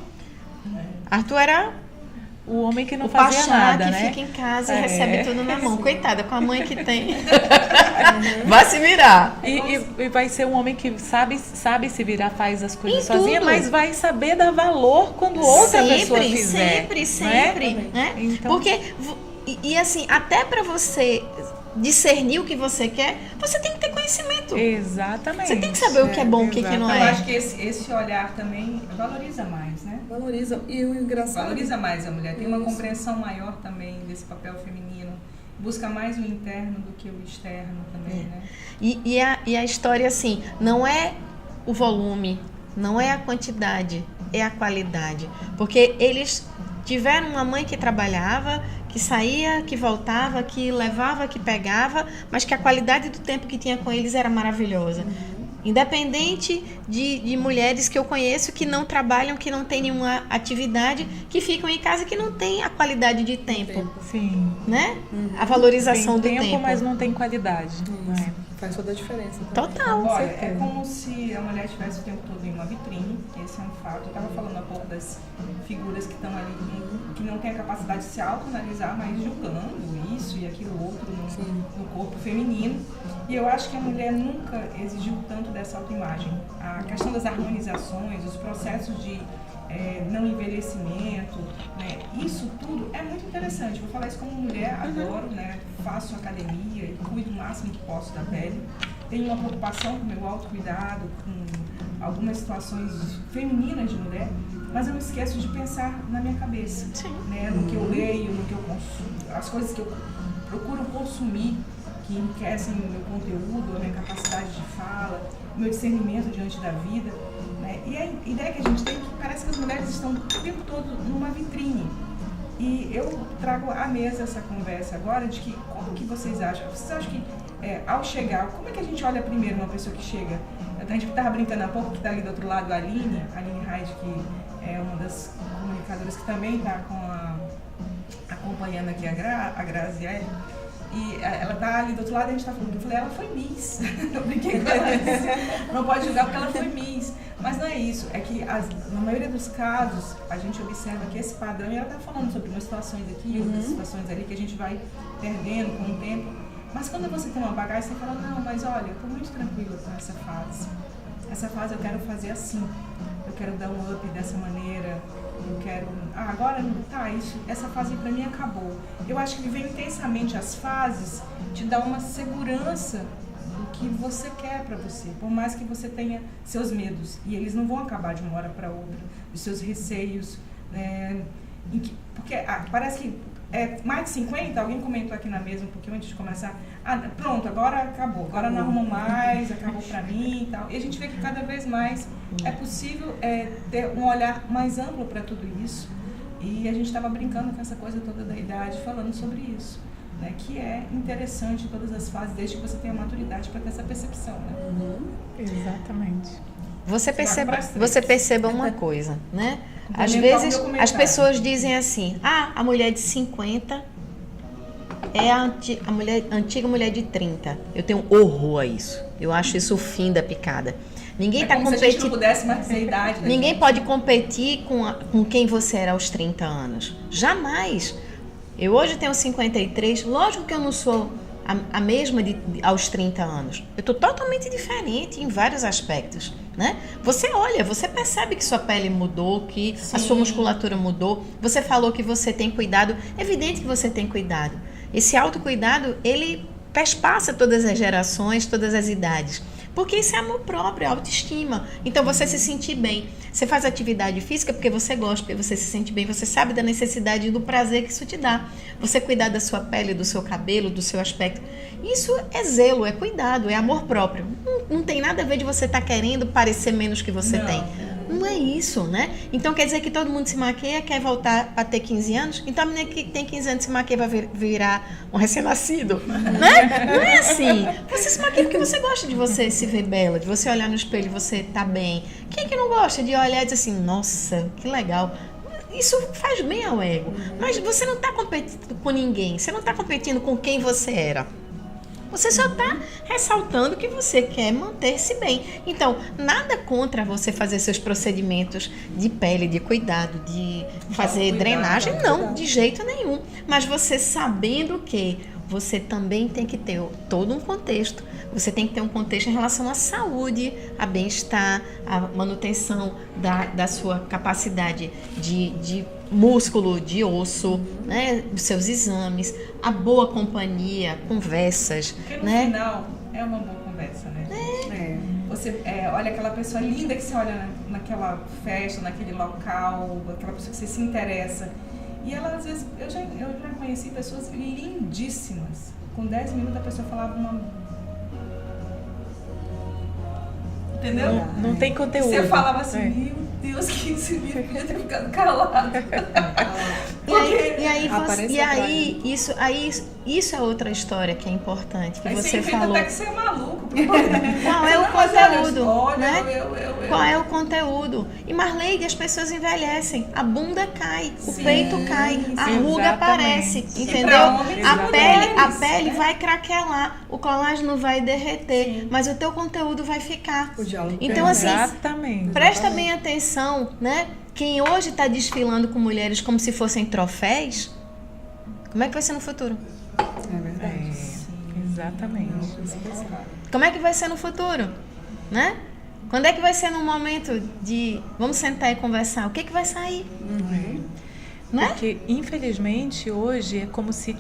Speaker 3: Arthur era
Speaker 2: O homem que não
Speaker 3: o
Speaker 2: fazia
Speaker 3: pachá
Speaker 2: nada,
Speaker 3: que
Speaker 2: né?
Speaker 3: fica em casa e recebe tudo na mão. Coitada, com a mãe que tem. Vai se virar.
Speaker 2: E vai ser um homem que sabe se virar, faz as coisas
Speaker 3: Em
Speaker 2: sozinha,
Speaker 3: tudo.
Speaker 2: mas vai saber dar valor quando outra pessoa fizer.
Speaker 3: Sempre, né?
Speaker 2: Então,
Speaker 3: Porque, e assim, até para você discernir o que você quer, você tem que ter conhecimento.
Speaker 2: exatamente.
Speaker 3: Você tem que saber o que é bom, o que não
Speaker 1: Eu
Speaker 3: é.
Speaker 1: acho que esse olhar também valoriza mais, né?
Speaker 4: Valoriza. E o engraçado...
Speaker 1: Valoriza mais a mulher, tem uma
Speaker 4: Isso.
Speaker 1: compreensão maior também desse papel feminino, busca mais o interno do que o externo também, né?
Speaker 3: E a história, assim, não é o volume, não é a quantidade, é a qualidade. Porque eles tiveram uma mãe que trabalhava, que saía, que voltava, que levava, que pegava, mas que a qualidade do tempo que tinha com eles era maravilhosa. Independente de mulheres que eu conheço que não trabalham, que não têm nenhuma atividade, que ficam em casa, que não tem a qualidade de tempo,
Speaker 2: Sim.
Speaker 3: né? A valorização
Speaker 2: Tem
Speaker 3: do tempo.
Speaker 2: mas não tem qualidade. né?
Speaker 4: Faz toda a diferença. também.
Speaker 3: Total.
Speaker 1: Olha,
Speaker 4: certeza.
Speaker 1: é como se a mulher estivesse o tempo todo em uma vitrine, esse é um fato. Eu estava falando há pouco das figuras que estão ali, que não têm a capacidade de se autoanalisar, mas julgando isso e aquilo outro no corpo feminino. E eu acho que a mulher nunca exigiu tanto dessa autoimagem. A questão das harmonizações, os processos de não envelhecimento, né? Isso tudo é muito interessante. Vou falar isso como mulher, adoro, né? Faço academia e cuido o máximo que posso da pele. Tenho uma preocupação com o meu autocuidado, com algumas situações femininas de mulher, mas eu não esqueço de pensar na minha cabeça, né? No que eu leio, no que eu consumo, as coisas que eu procuro consumir, que enriquecem o meu conteúdo, a minha capacidade de fala, o meu discernimento diante da vida. Né? E a ideia que a gente tem é que parece que as mulheres estão o tempo todo numa vitrine. E eu trago à mesa essa conversa agora de que, como que vocês acham? Vocês acham que ao chegar, como é que a gente olha primeiro uma pessoa que chega? A gente estava brincando há pouco que está ali do outro lado a Aline Hyde, que é uma das comunicadoras que também está acompanhando aqui a Graziele. E ela tá ali do outro lado, a gente tá falando, eu falei, ela foi Miss. Eu brinquei com ela, disse, não pode julgar porque ela foi Miss. Mas não é isso, é que na maioria dos casos, a gente observa que esse padrão, e ela tá falando sobre umas situações aqui, outras situações ali, que a gente vai perdendo com o tempo. Mas quando você tem uma bagagem, você fala, não, mas olha, eu tô muito tranquila com essa fase. essa fase eu quero fazer assim, eu quero dar um up dessa maneira, eu quero... agora tá, essa fase pra mim acabou. Eu acho que viver intensamente as fases te dá uma segurança do que você quer pra você, por mais que você tenha seus medos, e eles não vão acabar de uma hora pra outra, os seus receios, porque parece que mais de 50, alguém comentou aqui na mesa um pouquinho antes de começar, pronto, agora acabou, agora não arrumo mais, acabou pra mim e tal. E a gente vê que cada vez mais é possível ter um olhar mais amplo para tudo isso. E a gente estava brincando com essa coisa toda da idade, falando sobre isso, né? Que é interessante em todas as fases, desde que você tenha maturidade para ter essa percepção, né?
Speaker 2: Exatamente.
Speaker 3: Você perceba uma coisa, né? Às vezes as pessoas dizem assim, a mulher de 50 é a antiga mulher de 30. Eu tenho horror a isso. Eu acho isso o fim da picada. Ninguém tá competindo. Se a gente não pudesse mais dizer idade, né? Ninguém pode competir com quem você era aos 30 anos. Jamais. Eu hoje tenho 53, lógico que eu não sou a mesma aos 30 anos. Eu estou totalmente diferente em vários aspectos, né? Você olha, você percebe que sua pele mudou, que a sua musculatura mudou. Você falou que você tem cuidado. É evidente que você tem cuidado. Esse autocuidado, ele perspassa todas as gerações, todas as idades. Porque isso é amor próprio, é autoestima. Então, você se sentir bem. Você faz atividade física porque você gosta, porque você se sente bem. Você sabe da necessidade e do prazer que isso te dá. Você cuidar da sua pele, do seu cabelo, do seu aspecto. Isso é zelo, é cuidado, é amor próprio. Não tem nada a ver de você estar querendo parecer menos que você tem. Não é isso, né? Então, quer dizer que todo mundo se maquia, quer voltar a ter 15 anos? Então, a menina que tem 15 anos se maquia vai virar um recém-nascido, né? Não é assim. Você se maquia porque você gosta de você se ver bela, de você olhar no espelho e você tá bem. Quem é que não gosta de olhar e dizer assim, nossa, que legal. Isso faz bem ao ego. Mas você não está competindo com ninguém. Você não está competindo com quem você era. Você só está ressaltando que você quer manter-se bem. Então, nada contra você fazer seus procedimentos de pele, de cuidado, de fazer drenagem. Não, de jeito nenhum. Mas você sabendo que você também tem que ter todo um contexto. Você tem que ter um contexto em relação à saúde, a bem-estar, a manutenção da sua capacidade de músculo, de osso, né, dos seus exames, a boa companhia, conversas.
Speaker 1: Porque no
Speaker 3: final
Speaker 1: é uma boa conversa, né? Você olha aquela pessoa linda que você olha naquela festa, naquele local, aquela pessoa que você se interessa. E ela, às vezes, eu já conheci pessoas lindíssimas. Com 10 minutos a pessoa falava uma... Entendeu?
Speaker 2: Não tem conteúdo.
Speaker 1: Você falava assim, meu Deus, que isso me devia ter ficado calado.
Speaker 3: Isso é outra história que é importante, que
Speaker 1: aí
Speaker 3: você
Speaker 1: falou.
Speaker 3: falou.
Speaker 1: Até que você é maluco.
Speaker 3: Qual é o conteúdo?
Speaker 1: Olha,
Speaker 3: né?
Speaker 1: eu.
Speaker 3: Qual é o conteúdo? E Marleide, as pessoas envelhecem, a bunda cai, o peito cai, a ruga aparece, entendeu? A pele vai craquelar, o colágeno vai derreter, mas o teu conteúdo vai ficar. Então, assim, presta bem atenção, né? Quem hoje está desfilando com mulheres como se fossem troféus, como é que vai ser no futuro?
Speaker 4: É verdade.
Speaker 2: Exatamente.
Speaker 3: Como é que vai ser no futuro? Né? Quando é que vai ser no momento de vamos sentar e conversar? O que vai sair? Né?
Speaker 2: Porque, infelizmente, hoje é como se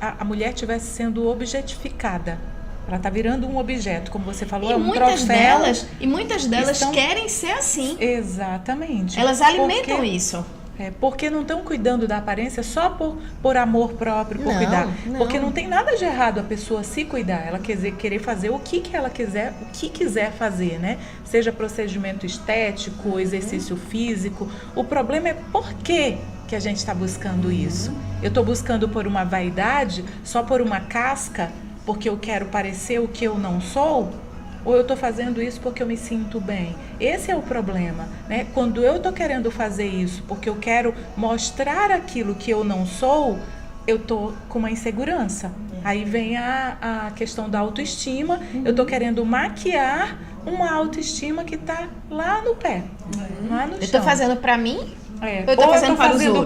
Speaker 2: a mulher estivesse sendo objetificada. Ela está virando um objeto, como você falou, é um troféu.
Speaker 3: E muitas delas querem ser assim.
Speaker 2: Exatamente.
Speaker 3: Elas alimentam isso.
Speaker 2: Porque não estão cuidando da aparência só por amor próprio, por cuidar. Não. Porque não tem nada de errado a pessoa se cuidar. Ela querer fazer o que ela quiser, o que quiser fazer, né? Seja procedimento estético, exercício físico. O problema é por que a gente está buscando isso. Eu estou buscando por uma vaidade, só por uma casca, porque eu quero parecer o que eu não sou? Ou eu estou fazendo isso porque eu me sinto bem? Esse é o problema, né? Quando eu estou querendo fazer isso porque eu quero mostrar aquilo que eu não sou, eu estou com uma insegurança. Aí vem a questão da autoestima. Eu estou querendo maquiar uma autoestima que está lá no pé, lá no chão.
Speaker 3: Eu estou fazendo para mim?
Speaker 2: Eu estou fazendo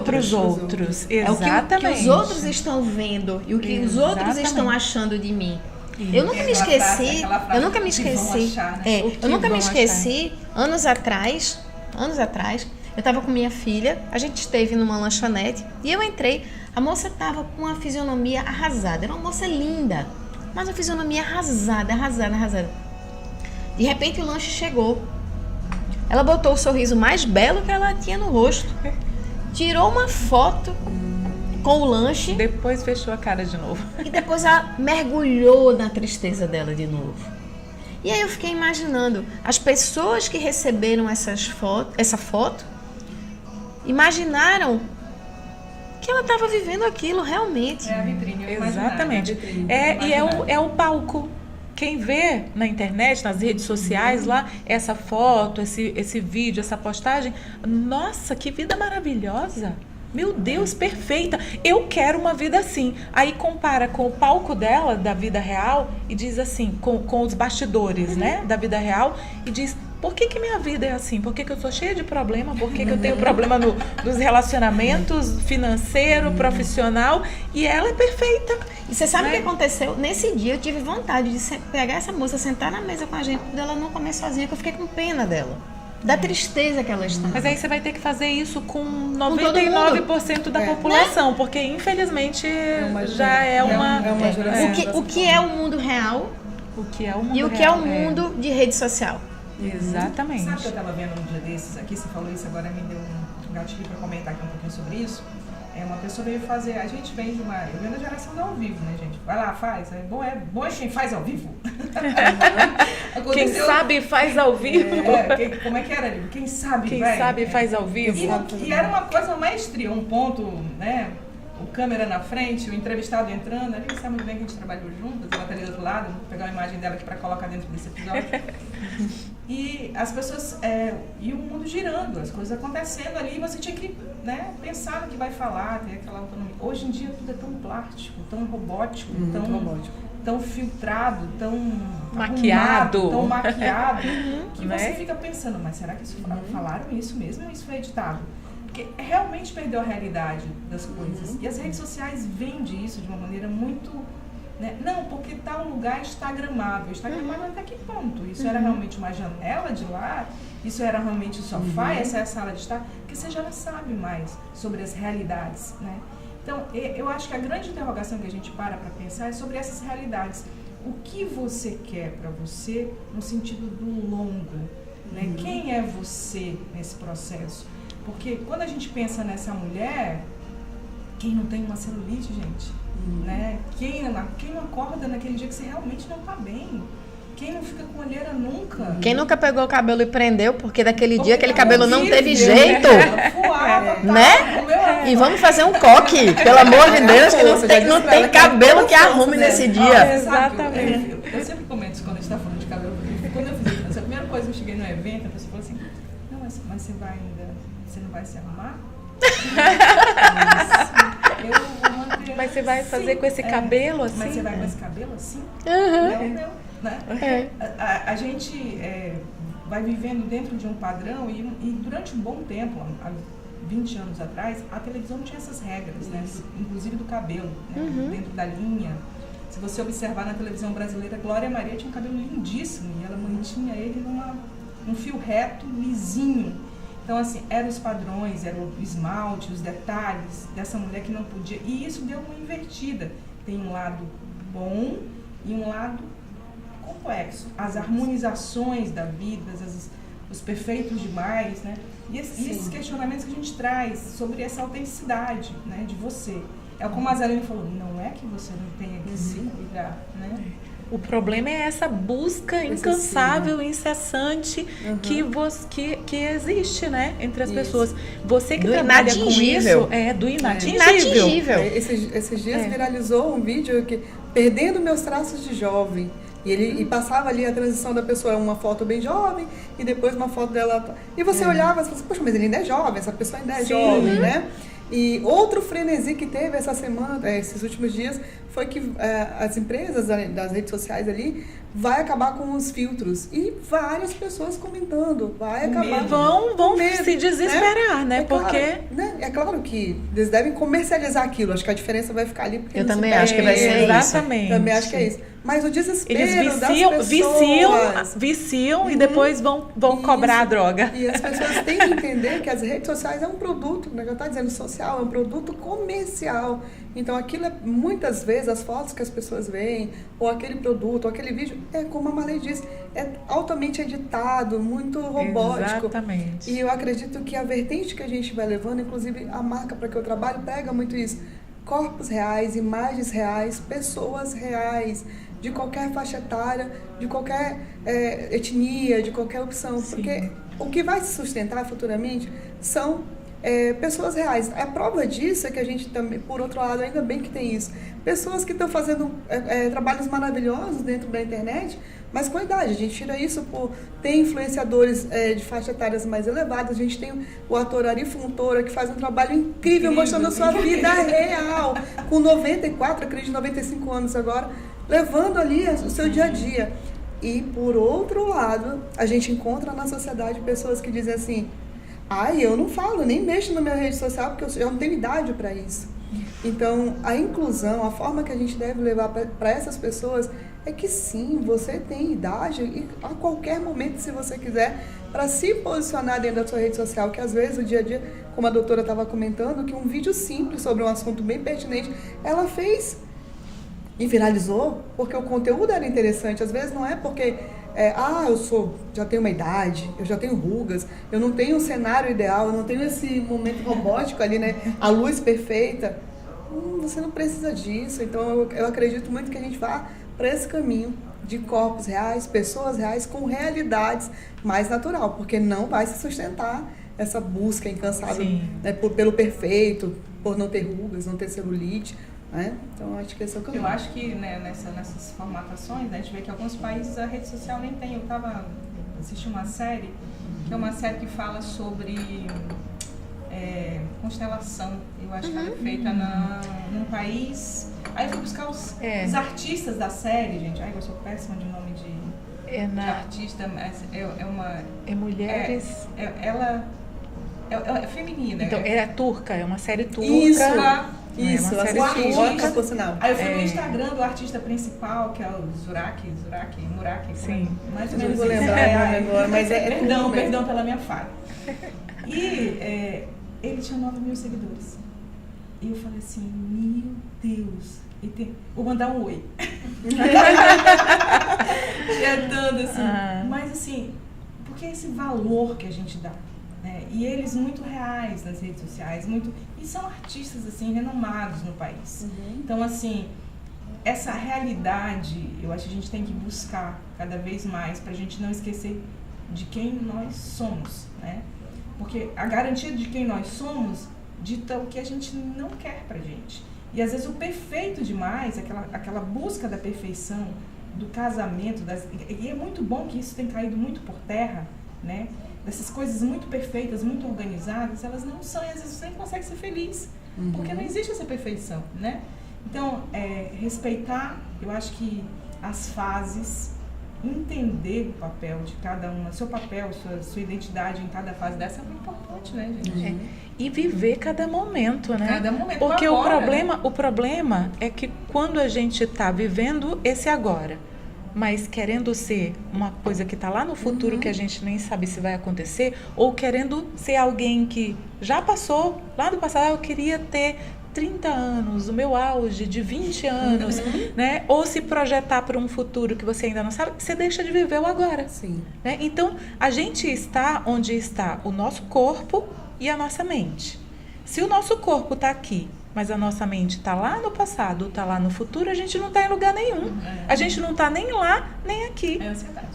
Speaker 2: para os outros. Exatamente.
Speaker 3: É o que os outros estão vendo e o que os outros estão achando de mim. Eu nunca me esqueci,
Speaker 1: eu nunca me esqueci,
Speaker 3: eu nunca me esqueci, anos atrás, eu estava com minha filha, a gente esteve numa lanchonete e eu entrei, a moça estava com uma fisionomia arrasada, era uma moça linda, mas uma fisionomia arrasada. De repente o lanche chegou, ela botou o sorriso mais belo que ela tinha no rosto, tirou uma foto com o lanche.
Speaker 2: Depois fechou a cara de novo.
Speaker 3: E depois ela mergulhou na tristeza dela de novo. E aí eu fiquei imaginando, as pessoas que receberam essa foto, imaginaram que ela estava vivendo aquilo realmente.
Speaker 1: É a vitrine, eu
Speaker 2: Exatamente.
Speaker 1: imaginava.
Speaker 2: É o palco. Quem vê na internet, nas redes sociais lá, essa foto, esse vídeo, essa postagem, nossa, que vida maravilhosa! Meu Deus, perfeita! Eu quero uma vida assim. Aí compara com o palco dela, da vida real, e diz assim, com os bastidores, né, da vida real, e diz, por que minha vida é assim? Por que eu sou cheia de problema? Por que eu tenho problema nos relacionamentos, financeiro, profissional? E ela é perfeita.
Speaker 3: E você sabe o que aconteceu? Nesse dia eu tive vontade de pegar essa moça, sentar na mesa com a gente, quando ela não comer sozinha, que eu fiquei com pena dela. Da tristeza que ela está.
Speaker 2: Mas aí você vai ter que fazer isso com
Speaker 3: todo
Speaker 2: 99% da população, porque infelizmente já é uma
Speaker 4: geração.
Speaker 3: O que é o mundo real
Speaker 2: o que é o mundo
Speaker 3: e o que é o mundo de rede social.
Speaker 2: Exatamente.
Speaker 1: Sabe o que eu estava vendo um dia desses aqui? Você falou isso agora, me deu um gatilho para comentar aqui um pouquinho sobre isso. Uma pessoa veio fazer, a gente vem de uma... Eu venho da geração do ao vivo, né, gente? Vai lá, faz. É bom quem faz ao vivo.
Speaker 2: Quem sabe faz ao vivo.
Speaker 1: Como é que era, Lívia? Quem sabe,
Speaker 2: Quem sabe faz ao vivo.
Speaker 1: E era uma coisa, uma maestria, um ponto, né? O câmera na frente, o entrevistado entrando. Ali sabe muito bem que a gente trabalhou juntas, ela tá ali do outro lado. Vou pegar a imagem dela aqui para colocar dentro desse episódio. E as pessoas, e o mundo girando, as coisas acontecendo ali, e você tinha que, né, pensar no que vai falar, ter aquela autonomia. Hoje em dia tudo é tão plástico, tão robótico, tão filtrado, tão
Speaker 2: maquiado,
Speaker 1: arrumado, tão maquiado, que você fica pensando, mas será que falaram isso mesmo ou isso foi editado? Porque realmente perdeu a realidade das coisas. E as redes sociais vendem isso de uma maneira muito... Né? Não, porque tal lugar instagramável. Instagramável até que ponto? Isso era realmente uma janela de lá? Isso era realmente o sofá? Essa é a sala de estar? Porque você já não sabe mais sobre as realidades, né? Então, eu acho que a grande interrogação que a gente para pensar é sobre essas realidades. O que você quer para você no sentido do longo? Né? Quem é você nesse processo? Porque quando a gente pensa nessa mulher, quem não tem uma celulite, gente? Né? Quem não acorda naquele dia que você realmente não está bem? Quem não fica com olheira nunca?
Speaker 3: Quem nunca pegou o cabelo e prendeu, porque daquele dia aquele cabelo não teve jeito. Né? E vamos fazer um coque, pelo amor de Deus, que não tem cabelo que arrume nesse dia.
Speaker 1: Exatamente. Eu sempre comento isso quando a gente está falando de cabelo, porque quando eu fiz isso, a primeira coisa que eu cheguei no evento, a pessoa falou assim, não, mas você não vai se arrumar?
Speaker 2: Mas você vai fazer com esse cabelo assim?
Speaker 1: Mas você vai com esse cabelo assim? Não, né? A gente vai vivendo dentro de um padrão e durante um bom tempo, há 20 anos atrás, a televisão não tinha essas regras, né? Inclusive do cabelo, né? Dentro da linha. Se você observar na televisão brasileira, Glória Maria tinha um cabelo lindíssimo e ela mantinha ele num fio reto, lisinho. Então, assim, eram os padrões, era o esmalte, os detalhes dessa mulher que não podia. E isso deu uma invertida. Tem um lado bom e um lado complexo. As harmonizações da vida, os perfeitos demais, né? E esses questionamentos que a gente traz sobre essa autenticidade, né, de você. É como a Zarine falou, não é que você não tenha que se cuidar, né?
Speaker 2: O problema é essa busca incansável, incessante que existe, né, entre as pessoas. Você que trabalha com isso, do inatingível.
Speaker 4: Esses dias viralizou um vídeo que perdendo meus traços de jovem. E passava ali a transição da pessoa, uma foto bem jovem e depois uma foto dela. E você olhava e falava assim, poxa, mas ele ainda é jovem, essa pessoa ainda é jovem, né? E outro frenesi que teve essa semana, esses últimos dias, foi que as empresas das redes sociais ali vai acabar com os filtros. E várias pessoas comentando, vai acabar.
Speaker 2: Vão se desesperar, né? Porque...
Speaker 4: É claro que eles devem comercializar aquilo. Acho que a diferença vai ficar ali. Porque
Speaker 3: eu também acho que vai ser
Speaker 2: exatamente.
Speaker 4: Isso. Também acho que é isso. Mas o desespero
Speaker 2: eles
Speaker 4: das pessoas...
Speaker 2: viciam e depois vão cobrar a droga.
Speaker 4: E as pessoas têm que entender que as redes sociais é um produto, né? Já está dizendo social, é um produto comercial. Então, aquilo muitas vezes, as fotos que as pessoas veem, ou aquele produto, ou aquele vídeo, como a Marley disse, é altamente editado, muito robótico.
Speaker 2: Exatamente.
Speaker 4: E eu acredito que a vertente que a gente vai levando, inclusive a marca para que eu trabalho, pega muito isso. Corpos reais, imagens reais, pessoas reais, de qualquer faixa etária, de qualquer etnia, de qualquer opção. Sim. Porque o que vai se sustentar futuramente são pessoas reais. A prova disso é que a gente também, por outro lado, ainda bem que tem isso. Pessoas que estão fazendo trabalhos maravilhosos dentro da internet, mas com idade. A gente tira isso por ter influenciadores de faixa etárias mais elevadas. A gente tem o ator Ari Fontoura, que faz um trabalho incrível mostrando a sua vida real, com 94, acredito, 95 anos agora, levando ali o seu dia a dia. E, por outro lado, a gente encontra na sociedade pessoas que dizem assim: eu não falo, nem mexo na minha rede social porque eu já não tenho idade para isso. Então, a inclusão, a forma que a gente deve levar para essas pessoas é que sim, você tem idade e a qualquer momento, se você quiser, para se posicionar dentro da sua rede social, que às vezes o dia a dia, como a doutora estava comentando, que um vídeo simples sobre um assunto bem pertinente, ela fez e viralizou porque o conteúdo era interessante. Às vezes não é porque já tenho uma idade, eu já tenho rugas, eu não tenho um cenário ideal, eu não tenho esse momento robótico ali, né? A luz perfeita. Você não precisa disso. Então eu acredito muito que a gente vá para esse caminho de corpos reais, pessoas reais com realidades mais natural, porque não vai se sustentar essa busca incansável, né, pelo perfeito, por não ter rugas, não ter celulite. Então, acho que esse é o caminho.
Speaker 1: Eu acho que, né, nessas formatações, a gente vê que em alguns países a rede social nem tem. Eu estava assistindo uma série, que é uma série que fala sobre constelação. Eu acho que ela é feita num país. Aí eu fui buscar os artistas da série, gente. Eu sou péssima de nome de artista, mas é
Speaker 2: mulheres.
Speaker 1: Ela é feminina.
Speaker 2: Então, é turca, é uma série turca.
Speaker 4: Isso,
Speaker 2: uma série
Speaker 4: turca, por sinal.
Speaker 1: Aí eu fui no Instagram do artista principal, que é o Muraki.
Speaker 4: Sim.
Speaker 1: Mais ou
Speaker 4: menos
Speaker 1: não vou
Speaker 4: lembrar agora, mas
Speaker 1: perdão pela minha falha. E ele tinha 9 mil seguidores. E eu falei assim, meu Deus, vou mandar um oi. Tentando assim. Mas assim, porque esse valor que a gente dá. E eles muito reais nas redes sociais, e são artistas assim renomados no país. Então assim, essa realidade eu acho que a gente tem que buscar cada vez mais para a gente não esquecer de quem nós somos, né? Porque a garantia de quem nós somos dita o que a gente não quer pra gente. E às vezes o perfeito demais, aquela busca da perfeição, do casamento, e é muito bom que isso tem caído muito por terra, né? Dessas coisas muito perfeitas, muito organizadas, elas não são, e às vezes você nem consegue ser feliz, porque não existe essa perfeição, né? Então, respeitar, eu acho que as fases, entender o papel de cada uma, seu papel, sua identidade em cada fase dessa é muito importante, né, gente?
Speaker 2: E viver cada momento, né?
Speaker 1: Cada momento.
Speaker 2: Porque
Speaker 1: agora,
Speaker 2: o problema é que quando a gente está vivendo esse agora, mas querendo ser uma coisa que está lá no futuro que a gente nem sabe se vai acontecer, ou querendo ser alguém que já passou, lá do passado, eu queria ter 30 anos, o meu auge de 20 anos, né? Ou se projetar para um futuro que você ainda não sabe, você deixa de viver o agora.
Speaker 4: Sim.
Speaker 2: Né? Então, a gente está onde está o nosso corpo e a nossa mente. Se o nosso corpo está aqui, mas a nossa mente está lá no passado, está lá no futuro, a gente não está em lugar nenhum. A gente não está nem lá, nem aqui.
Speaker 1: É ansiedade.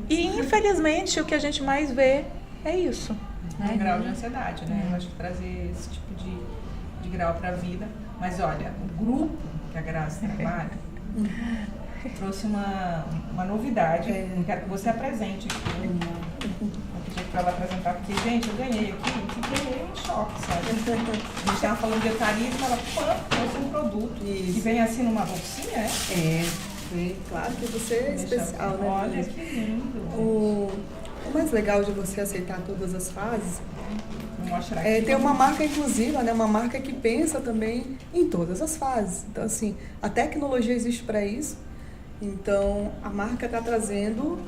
Speaker 2: E, infelizmente, o que a gente mais vê é isso.
Speaker 1: Um grau de ansiedade, né? Eu acho que trazer esse tipo de grau para a vida. Mas, olha, o grupo que a Graça trabalha trouxe uma novidade. Quero que você apresente aqui. aqui para ela apresentar, porque, gente, eu ganhei aqui e fiquei em choque, sabe? A gente estava falando de etarismo, ela trouxe um produto que vem assim numa bolsinha, né?
Speaker 4: Claro que você é especial, né?
Speaker 1: Olha que lindo.
Speaker 4: O mais legal de você aceitar todas as fases
Speaker 1: Vou mostrar aqui.
Speaker 4: tem uma marca inclusiva, né? Uma marca que pensa também em todas as fases. Então, assim, a tecnologia existe para isso. Então, a marca está trazendo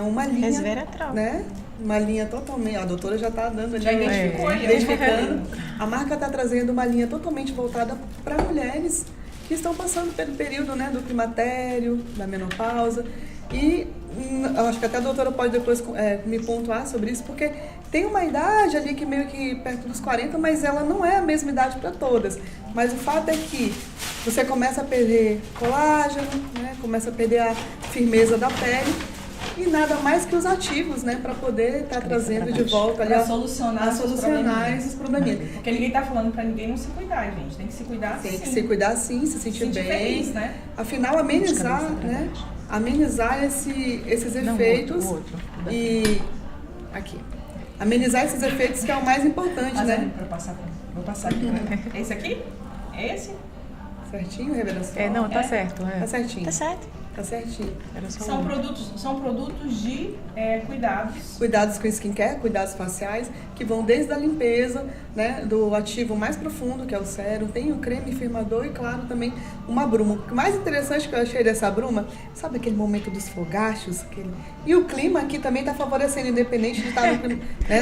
Speaker 4: uma linha,
Speaker 3: Resveratrol.
Speaker 4: né? Uma linha totalmente... A doutora já está dando...
Speaker 1: Já identificou aí,
Speaker 4: identificando. A marca está trazendo uma linha totalmente voltada para mulheres que estão passando pelo período, né, do climatério, da menopausa. E eu acho que até a doutora pode depois me pontuar sobre isso, porque tem uma idade ali que meio que perto dos 40, mas ela não é a mesma idade para todas. Mas o fato é que você começa a perder colágeno, né, começa a perder a firmeza da pele, e nada mais que os ativos, né, para poder estar trazendo de volta ali
Speaker 1: para solucionar
Speaker 4: esses probleminhas.
Speaker 1: Porque ninguém tá falando para ninguém não se cuidar, gente. Tem que se cuidar sim.
Speaker 4: Tem que se cuidar sim, se sentir bem.
Speaker 1: Feliz, né?
Speaker 4: Afinal, amenizar, né? Amenizar esses efeitos.
Speaker 2: Outro.
Speaker 4: E aqui. Amenizar esses efeitos que é o mais importante, né?
Speaker 1: Vou passar aqui. É esse aqui? É esse?
Speaker 4: Certinho, revelação?
Speaker 2: Não, tá certo.
Speaker 4: Tá certinho.
Speaker 3: Tá certo.
Speaker 4: Tá certinho.
Speaker 2: Era só
Speaker 1: São produtos de cuidados.
Speaker 4: Cuidados com skincare, cuidados faciais, que vão desde a limpeza, né, do ativo mais profundo, que é o sérum, tem o creme firmador e, claro, também uma bruma. O mais interessante que eu achei dessa bruma, sabe aquele momento dos fogachos? E o clima aqui também está favorecendo, independente de estar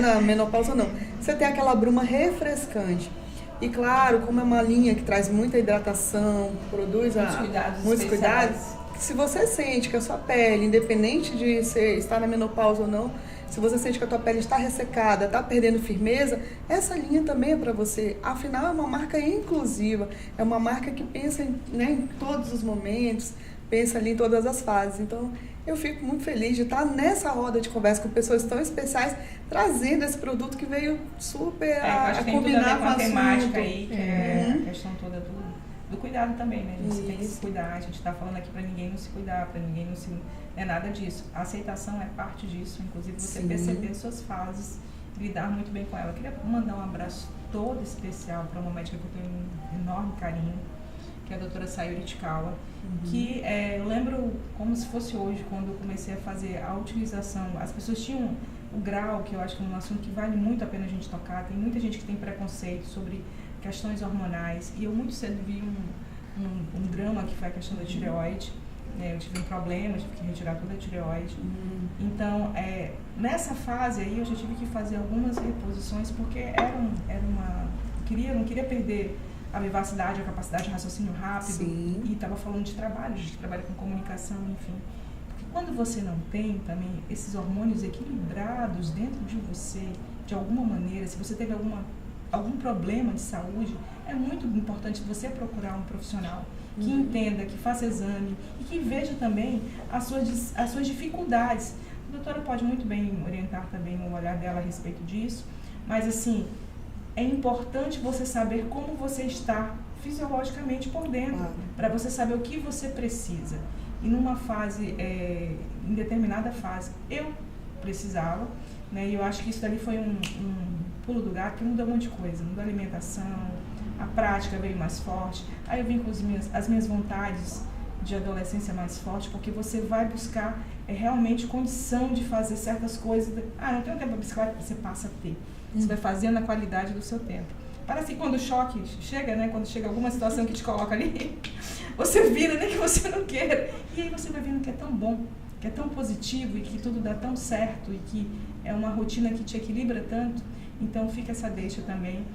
Speaker 4: na menopausa ou não. Você tem aquela bruma refrescante. E, claro, como é uma linha que traz muita hidratação, produz muitos cuidados. Se você sente que a sua pele, independente de estar na menopausa ou não, se você sente que a tua pele está ressecada, está perdendo firmeza, essa linha também é para você. Afinal, é uma marca inclusiva, é uma marca que pensa em todos os momentos, pensa ali em todas as fases. Então, eu fico muito feliz de estar nessa roda de conversa com pessoas tão especiais, trazendo esse produto que veio super a combinar com a
Speaker 1: temática aí, que é a questão toda do cuidado também, né? A gente tem que se cuidar, a gente está falando aqui para ninguém não se cuidar, para ninguém não se... Não é nada disso. A aceitação é parte disso, inclusive você perceber suas fases, lidar muito bem com ela. Eu queria mandar um abraço todo especial para uma médica que eu tenho um enorme carinho, que é a doutora Sayuri Tikawa, que eu lembro como se fosse hoje, quando eu comecei a fazer a utilização, as pessoas tinham o grau, que eu acho que é um assunto que vale muito a pena a gente tocar, tem muita gente que tem preconceito sobre questões hormonais, e eu muito cedo vi um drama que foi a questão da tireoide, eu tive um problema, tive que retirar toda a tireoide, então nessa fase aí eu já tive que fazer algumas reposições, porque não queria perder a vivacidade, a capacidade de raciocínio rápido, e estava falando de trabalho, a gente trabalha com comunicação, enfim. Porque quando você não tem também esses hormônios equilibrados dentro de você, de alguma maneira, se você teve algum problema de saúde, é muito importante você procurar um profissional que entenda, que faça exame e que veja também as suas dificuldades. A doutora pode muito bem orientar também o olhar dela a respeito disso, mas assim, é importante você saber como você está fisiologicamente por dentro, para você saber o que você precisa. E numa fase, em determinada fase, eu precisava, né, e eu acho que isso dali foi um pulo do gato, que mudou um monte de coisa, mudou a alimentação, a prática veio mais forte, aí eu vim com as minhas vontades de adolescência mais forte, porque você vai buscar realmente condição de fazer certas coisas. Não tenho tempo para bicicleta, você passa a ter. Você vai fazendo a qualidade do seu tempo. Parece que quando o choque chega, né, quando chega alguma situação que te coloca ali, você vira, nem que você não queira. E aí você vai vendo que é tão bom, que é tão positivo e que tudo dá tão certo e que é uma rotina que te equilibra tanto. Então fica essa deixa também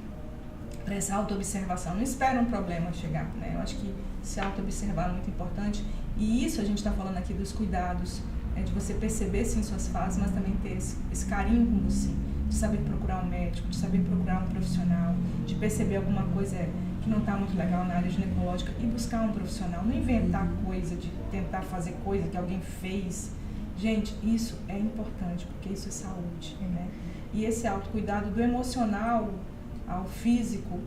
Speaker 1: para essa auto-observação. Não espera um problema chegar, né? Eu acho que se auto-observar é muito importante. E isso a gente está falando aqui dos cuidados, de você perceber sim suas fases, mas também ter esse carinho com você, de saber procurar um médico, de saber procurar um profissional, de perceber alguma coisa que não está muito legal na área ginecológica e buscar um profissional, não inventar coisa, de tentar fazer coisa que alguém fez. Gente, isso é importante, porque isso é saúde, né? E esse autocuidado do emocional ao físico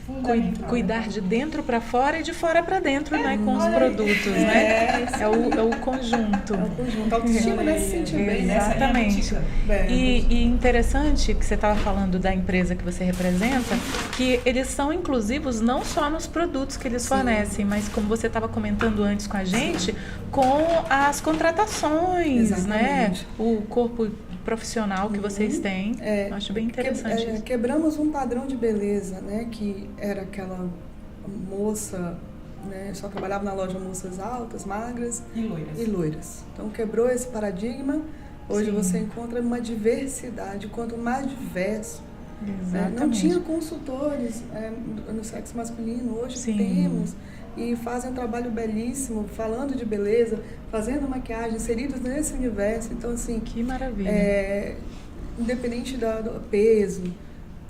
Speaker 1: fundamental.
Speaker 2: Cuidar de dentro para fora e de fora para dentro, né? Com os produtos, né? É o conjunto.
Speaker 4: É o conjunto. A autoestima, né? Se sentir bem, né?
Speaker 2: Exatamente.
Speaker 4: Bem,
Speaker 2: E interessante que você estava falando da empresa que você representa, que eles são inclusivos não só nos produtos que eles fornecem, mas como você estava comentando antes com a gente, com as contratações,
Speaker 4: exatamente,
Speaker 2: né? O corpo profissional que vocês têm. Acho bem interessante isso.
Speaker 4: Quebramos um padrão de beleza, né? Que era aquela moça, né? Só trabalhava na loja moças altas, magras
Speaker 1: E
Speaker 4: loiras. Então quebrou esse paradigma. Hoje você encontra uma diversidade, quanto mais diverso. Não tinha consultores no sexo masculino, hoje temos. E fazem um trabalho belíssimo, falando de beleza, fazendo maquiagem, inseridos nesse universo. Então, assim...
Speaker 2: Que maravilha.
Speaker 4: Independente do peso,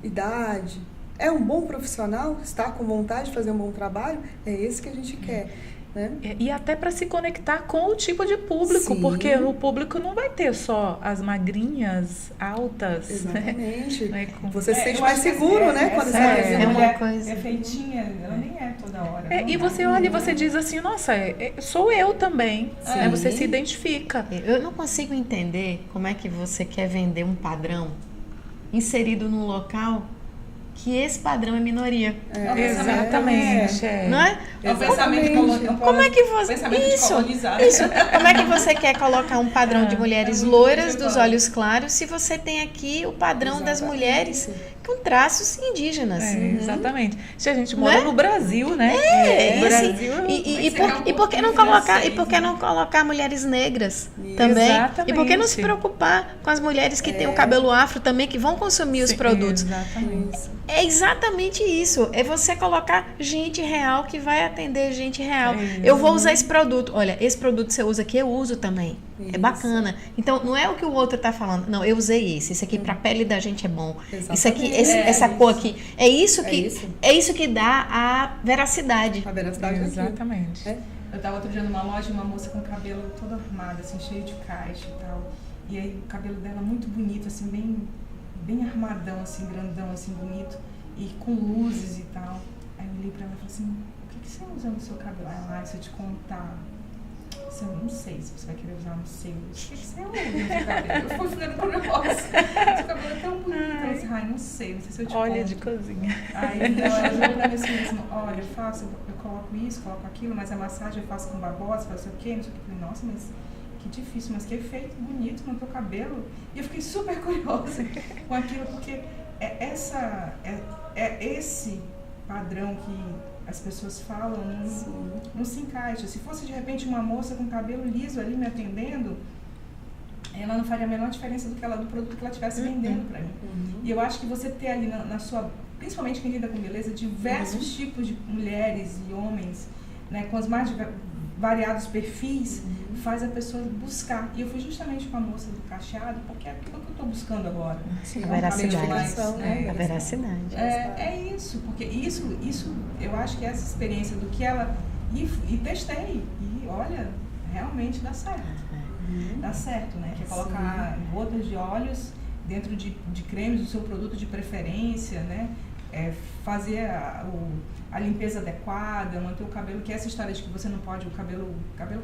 Speaker 4: idade, é um bom profissional, está com vontade de fazer um bom trabalho, é esse que a gente quer. Né?
Speaker 2: E até para se conectar com o tipo de público, porque o público não vai ter só as magrinhas, altas.
Speaker 4: Exatamente.
Speaker 2: Né?
Speaker 4: Você se sente mais seguro, né? Quando você
Speaker 1: é
Speaker 3: uma
Speaker 1: mulher
Speaker 3: coisa.
Speaker 1: É feitinha, ela nem é toda hora.
Speaker 2: E você olha e você diz assim, nossa, sou eu também. Né? Você se identifica.
Speaker 3: Eu não consigo entender como é que você quer vender um padrão inserido num local que esse padrão é minoria.
Speaker 2: Exatamente.
Speaker 3: Não é?
Speaker 1: É um pensamento
Speaker 3: Como é que você... Isso. Como é que você quer colocar um padrão de mulheres loiras, dos olhos claros, se você tem aqui o padrão das mulheres com traços indígenas?
Speaker 2: Exatamente. Se a gente mora no Brasil, né?
Speaker 3: Brasil. E por que não colocar? E por que não colocar mulheres negras também?
Speaker 2: Exatamente.
Speaker 3: E por que não se preocupar com as mulheres que têm o cabelo afro também, que vão consumir os produtos?
Speaker 2: Exatamente.
Speaker 3: É exatamente isso. É você colocar gente real que vai atender gente real. Eu vou usar esse produto. Olha, esse produto você usa aqui, eu uso também. Isso. É bacana. Então, não é o que o outro está falando. Não, eu usei esse. Esse aqui para a pele da gente é bom. Exatamente. Isso aqui, essa cor aqui. É isso que dá a veracidade.
Speaker 4: A veracidade
Speaker 2: exatamente.
Speaker 1: Eu estava outro dia numa loja, uma moça com o cabelo todo armado, assim, cheio de caixa e tal. E aí o cabelo dela muito bonito, assim, bem armadão, assim, grandão, assim, bonito, e com luzes e tal. Aí eu olhei pra ela e falei assim, o que você usa no seu cabelo? Ela, se eu te contar, eu não sei se você vai querer usar no seu. O que você usa no seu cabelo? Eu fui ficando com o negócio. Seu cabelo é tão bonito. Eu disse, não sei se eu te conto.
Speaker 2: Olha de cozinha.
Speaker 1: Aí então, ela jogou pra mim assim mesmo, olha, eu coloco isso, coloco aquilo, mas a massagem eu faço com babosa, faço o quê, não sei o que. Eu falei, nossa, mas... que difícil, mas que efeito bonito no teu cabelo. E eu fiquei super curiosa com aquilo, porque é esse padrão que as pessoas falam, não se encaixa. Se fosse de repente uma moça com cabelo liso ali me atendendo, ela não faria a menor diferença do produto que ela estivesse vendendo para mim. E eu acho que você ter ali na sua, principalmente quem lida com beleza, diversos tipos de mulheres e homens, né, com os mais variados perfis, faz a pessoa buscar. E eu fui justamente com a moça do cacheado, porque é aquilo que eu estou buscando agora.
Speaker 3: Sim, a veracidade. A veracidade.
Speaker 1: É isso, porque isso eu acho que essa experiência do que ela... E testei, e olha, realmente dá certo. Dá certo, né? Que é colocar gotas de óleos dentro de cremes do seu produto de preferência, né? Fazer a limpeza adequada, manter o cabelo, que é essa história de que você não pode, o cabelo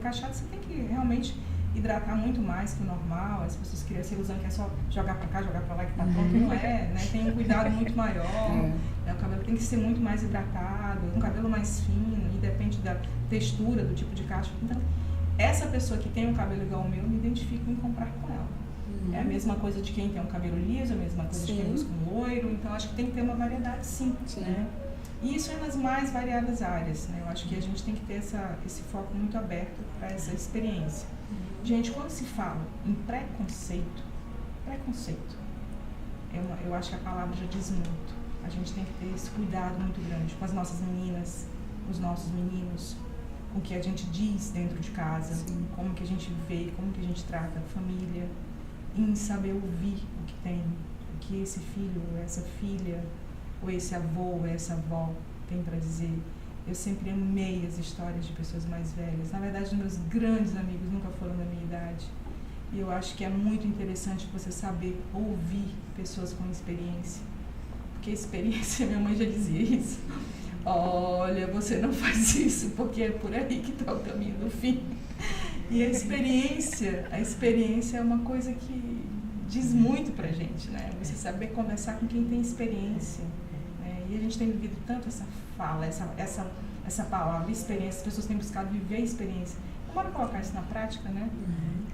Speaker 1: cacheado, você tem que realmente hidratar muito mais que o normal. As pessoas criam essa ilusão que é só jogar pra cá, jogar pra lá, que tá pronto, não é, né? Tem um cuidado muito maior, né? O cabelo tem que ser muito mais hidratado, um cabelo mais fino, e depende da textura, do tipo de cacho. Então, essa pessoa que tem um cabelo igual ao meu, me identifico em comprar com ela. É a mesma coisa de quem tem um cabelo liso, a mesma coisa de quem busca um loiro, então acho que tem que ter uma variedade sim. Né? E isso é nas mais variadas áreas, né? Eu acho que a gente tem que ter esse foco muito aberto para essa experiência. Gente, quando se fala em preconceito, eu acho que a palavra já diz muito. A gente tem que ter esse cuidado muito grande com as nossas meninas, os nossos meninos, com o que a gente diz dentro de casa, como que a gente vê, como que a gente trata a família, em saber ouvir o que tem, o que esse filho, essa filha, ou esse avô, ou essa avó tem para dizer. Eu sempre amei as histórias de pessoas mais velhas. Na verdade, meus grandes amigos nunca foram da minha idade. E eu acho que é muito interessante você saber ouvir pessoas com experiência. porque experiência, minha mãe já dizia isso. Olha, você não faz isso, porque é por aí que está o caminho do fim. E a experiência é uma coisa que diz muito pra gente, né? Você saber conversar com quem tem experiência. Né? E a gente tem vivido tanto essa fala, essa palavra, experiência, as pessoas têm buscado viver a experiência. Bora colocar isso na prática, né?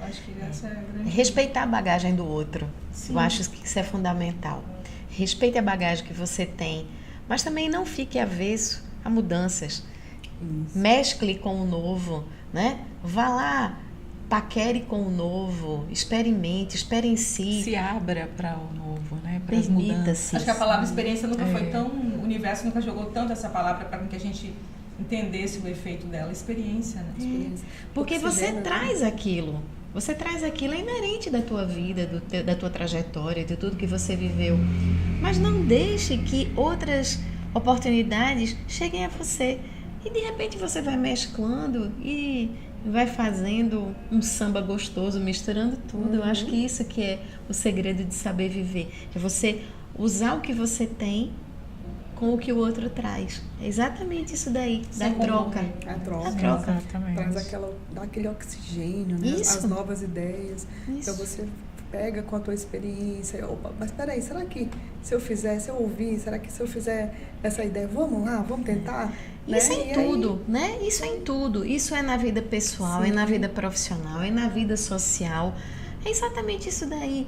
Speaker 1: Eu acho que essa é a grande...
Speaker 3: Respeitar a bagagem do outro.
Speaker 1: Sim.
Speaker 3: Eu acho que isso é fundamental. Respeite a bagagem que você tem, mas também não fique avesso a mudanças.
Speaker 4: Isso.
Speaker 3: Mescle com o novo, né? Vá lá, paquere com o novo, experiencie.
Speaker 2: Se abra para o novo, né? Para as mudanças.
Speaker 3: Permita-se.
Speaker 1: Acho que a palavra experiência nunca foi tão... O universo nunca jogou tanto essa palavra para que a gente entendesse o efeito dela. Experiência, né?
Speaker 4: Experiência.
Speaker 3: Porque você
Speaker 4: Oxigênio,
Speaker 3: traz aquilo. Você traz aquilo, é inerente da tua vida, da tua trajetória, de tudo que você viveu. Mas não deixe que outras oportunidades cheguem a você. E de repente você vai mesclando e vai fazendo um samba gostoso, misturando tudo. Eu acho que isso que é o segredo de saber viver. É você usar o que você tem com o que o outro traz. É exatamente isso daí, da troca.
Speaker 4: A troca.
Speaker 3: A troca.
Speaker 2: Exatamente.
Speaker 4: Dá aquele oxigênio, né?
Speaker 3: Isso.
Speaker 4: As novas ideias.
Speaker 3: Isso.
Speaker 4: Então você pega com a tua experiência, opa, mas peraí, será que se eu ouvir, será que se eu fizer essa ideia, vamos lá, vamos tentar?
Speaker 3: Isso
Speaker 4: né?
Speaker 3: é em tudo, né? Isso é em tudo. Isso é na vida pessoal, é na vida profissional, é na vida social. É exatamente isso daí.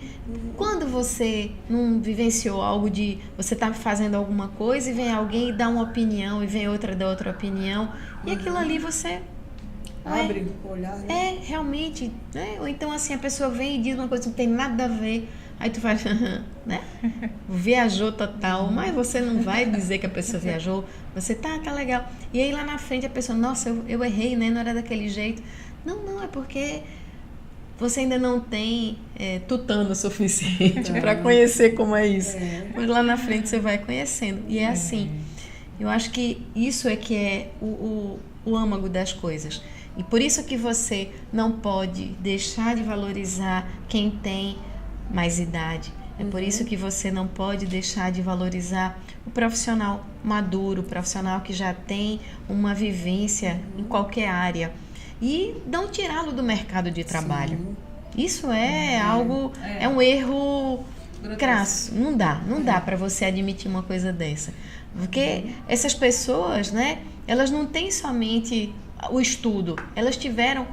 Speaker 3: Quando você não vivenciou algo de... Você está fazendo alguma coisa e vem alguém e dá uma opinião e vem outra da outra opinião. E aquilo ali você...
Speaker 4: Abre o olhar, né?
Speaker 3: É, realmente, né? Ou então assim, a pessoa vem e diz uma coisa que não tem nada a ver. Aí tu faz, né? Viajou total, mas você não vai dizer que a pessoa viajou. Você tá legal. E aí lá na frente a pessoa, nossa, eu errei, né? Não era daquele jeito. Não, é porque você ainda não tem tutano o suficiente para conhecer como é isso. Mas lá na frente você vai conhecendo. E é assim. Eu acho que isso é que é o âmago das coisas. E por isso que você não pode deixar de valorizar quem tem mais idade. É por isso que você não pode deixar de valorizar o profissional maduro, o profissional que já tem uma vivência em qualquer área. E não tirá-lo do mercado de trabalho.
Speaker 4: Sim.
Speaker 3: Isso é algo, é um erro crasso. Não dá para você admitir uma coisa dessa. Porque essas pessoas, né, elas não têm somente o estudo, elas tiveram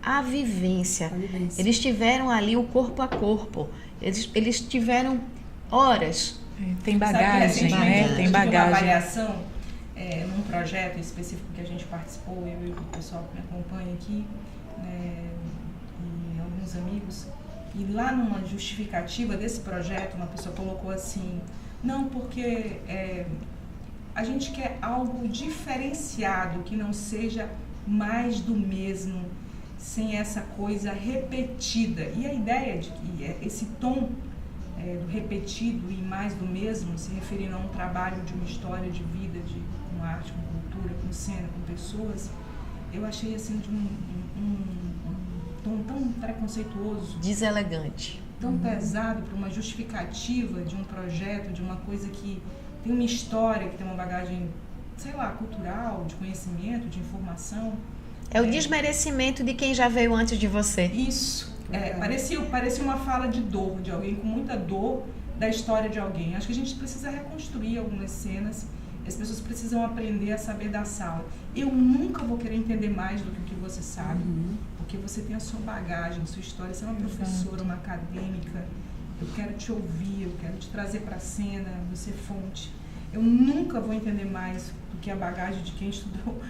Speaker 3: a vivência. Eles tiveram ali o corpo a corpo. Eles tiveram horas.
Speaker 2: Tem bagagem, né? Tem bagagem.
Speaker 1: Uma avaliação num projeto específico que a gente participou, eu e o pessoal que me acompanha aqui, né, e alguns amigos. E lá numa justificativa desse projeto, uma pessoa colocou assim, não, porque a gente quer algo diferenciado, que não seja mais do mesmo, sem essa coisa repetida. E a ideia de que esse tom do repetido e mais do mesmo, se referindo a um trabalho de uma história de vida, com arte, com cultura, com cena, com pessoas, eu achei assim de um tom tão preconceituoso,
Speaker 3: Deselegante.
Speaker 1: tão pesado para uma justificativa de um projeto, de uma coisa que tem uma história, que tem uma bagagem, sei lá, cultural, de conhecimento, de informação.
Speaker 3: É o desmerecimento de quem já veio antes de você.
Speaker 1: Isso. Parecia uma fala de dor, de alguém com muita dor da história de alguém. Acho que a gente precisa reconstruir algumas cenas. As pessoas precisam aprender a saber da sala. Eu nunca vou querer entender mais do que o que você sabe, porque você tem a sua bagagem, a sua história. Você é uma professora, uma acadêmica. Eu quero te ouvir, eu quero te trazer para a cena, você é fonte. Eu nunca vou entender mais do que a bagagem de quem estudou.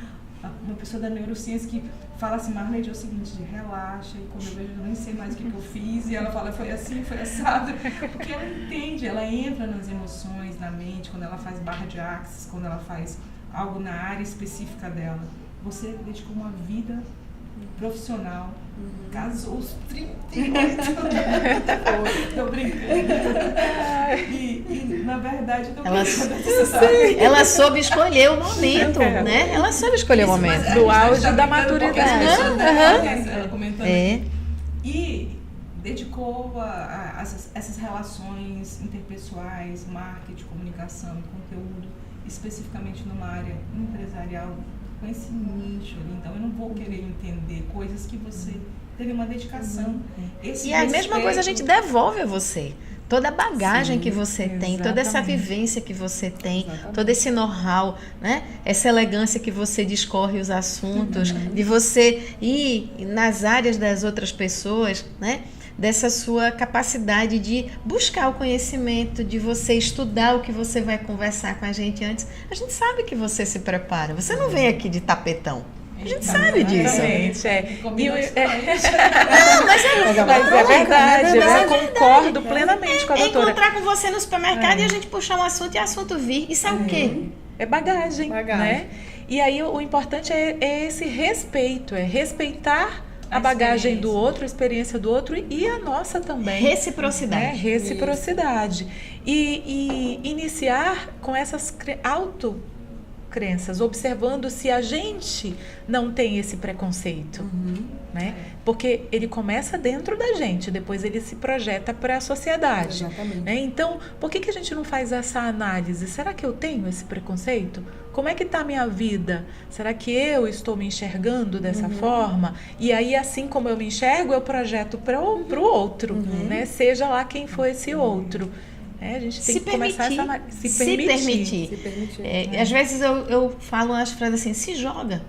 Speaker 1: Uma pessoa da neurociência que fala assim, Marlene, é o seguinte, relaxa, e quando eu vejo, eu nem sei mais o que eu fiz, e ela fala, foi assim, foi assado, porque ela entende, ela entra nas emoções, na mente, quando ela faz barra de axis, quando ela faz algo na área específica dela. Você dedicou uma vida profissional, casou os 38 anos, tô brincando. E na verdade, eu tô brincando.
Speaker 3: Ela soube escolher o momento, né? Ela soube escolher o momento.
Speaker 2: Do auge da maturidade.
Speaker 1: Ela comentando. E dedicou a essas relações interpessoais, marketing, comunicação e conteúdo, especificamente numa área empresarial, com esse nicho ali. Então, eu não vou querer entender coisas que você teve uma dedicação.
Speaker 3: E a mesma coisa a gente devolve a você. Toda a bagagem que você tem, toda essa vivência que você tem, todo esse know-how, né? Essa elegância que você discorre os assuntos, de você ir nas áreas das outras pessoas, né? Dessa sua capacidade de buscar o conhecimento, de você estudar o que você vai conversar com a gente antes. A gente sabe que você se prepara. Você não vem aqui de tapetão. A gente sabe disso.
Speaker 2: Exatamente,
Speaker 3: Mas
Speaker 2: é verdade, eu concordo plenamente com a doutora.
Speaker 3: Encontrar com você no supermercado e a gente puxar um assunto e o assunto vir. Isso é o quê?
Speaker 2: É bagagem, né? E aí o importante é esse respeito, é respeitar a bagagem do outro, a experiência do outro e a nossa também.
Speaker 3: Reciprocidade.
Speaker 2: Né? Reciprocidade. E iniciar com essas autocrenças, observando se a gente não tem esse preconceito. Né? Porque ele começa dentro da gente, depois ele se projeta para a sociedade. Né? Então, por que a gente não faz essa análise? Será que eu tenho esse preconceito? Como é que está a minha vida? Será que eu estou me enxergando dessa forma? E aí, assim como eu me enxergo, eu projeto para o outro, né? Seja lá quem for esse outro. A gente tem que começar a se permitir.
Speaker 3: Às vezes eu falo umas frases assim, se joga.